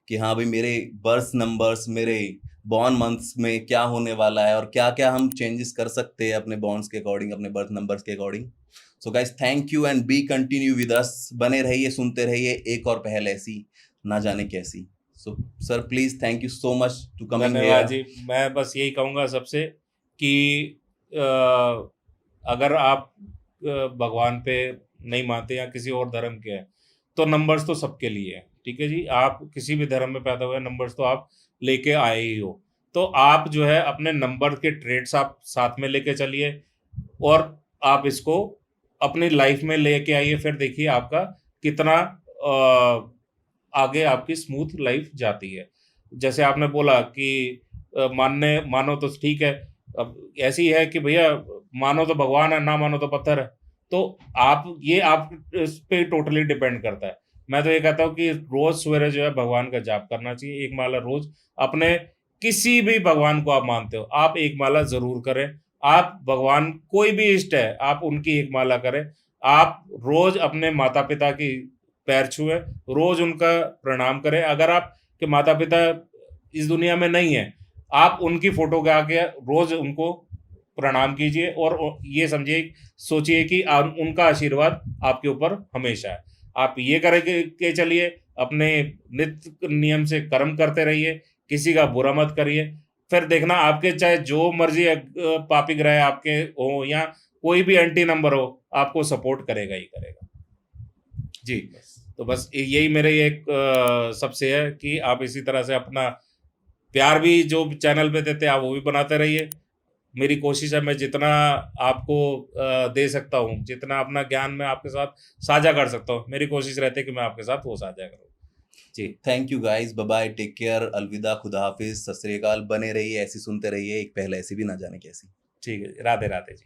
कि हाँ भाई मेरे बर्थ नंबर्स, मेरे बॉर्न मंथ्स में क्या होने वाला है और क्या क्या हम चेंजेस कर सकते हैं अपने बॉन्ड्स के अकॉर्डिंग, अपने बर्थ नंबर्स के according. So guys thank you and B continue with us. बने रहिए, सुनते रहिए एक और पहल ऐसी ना जाने कैसी। So sir please thank you so much to coming धन्यवाद हियर। जी। मैं बस यही कहूँगा सबसे कि अगर आप भगवान पे नहीं मानते या किसी और धर्म के हैं, तो नंबर्स तो सबके लिए है। ठीक है जी, आप किसी भी धर्म में पैदा हुए, नंबर्स तो आप लेके आए ही हो। तो आप जो है अपने नंबर के ट्रेड्स आप साथ में लेके चलिए, और आप इसको अपनी लाइफ में लेके आइए, फिर देखिए आपका कितना आगे आपकी स्मूथ लाइफ जाती है। जैसे आपने बोला कि मानो तो ठीक है, अब ऐसी है कि भैया मानो तो भगवान है, ना मानो तो पत्थर है। तो आप इस पे टोटली डिपेंड करता है। मैं तो ये कहता हूँ कि रोज सवेरे जो है भगवान का जाप करना चाहिए, एक माला रोज अपने, किसी भी भगवान को आप मानते हो आप एक माला जरूर करें। आप भगवान कोई भी इष्ट है आप उनकी एक माला करें। आप रोज अपने माता पिता की पैर छुए, रोज उनका प्रणाम करें। अगर आपके माता पिता इस दुनिया में नहीं है, आप उनकी फोटो के आके रोज उनको प्रणाम कीजिए, और ये समझिए सोचिए कि उनका आशीर्वाद आपके ऊपर हमेशा है। आप ये करके के चलिए, अपने नित्य नियम से कर्म करते रहिए, किसी का बुरा मत करिए। फिर देखना आपके चाहे जो मर्जी पापी ग्रह आपके हो या कोई भी एंटी नंबर हो, आपको सपोर्ट करेगा ही करेगा। जी, तो बस यही मेरे एक सबसे है कि आप इसी तरह से अपना प्यार भी जो चैनल पे देते हैं आप वो भी बनाते रहिए। मेरी कोशिश है मैं जितना आपको दे सकता हूँ, जितना अपना ज्ञान मैं आपके साथ साझा कर सकता हूँ, मेरी कोशिश रहती है कि मैं आपके साथ वो साझा करूँ। जी, thank you guys, bye bye, take care, अलविदा, खुदा हाफिज, सत श्री अकाल, बने रहिए, ऐसी सुनते रहिए, एक पहले ऐसी भी ना जाने कैसी। ठीक है, राधे-राधे जी।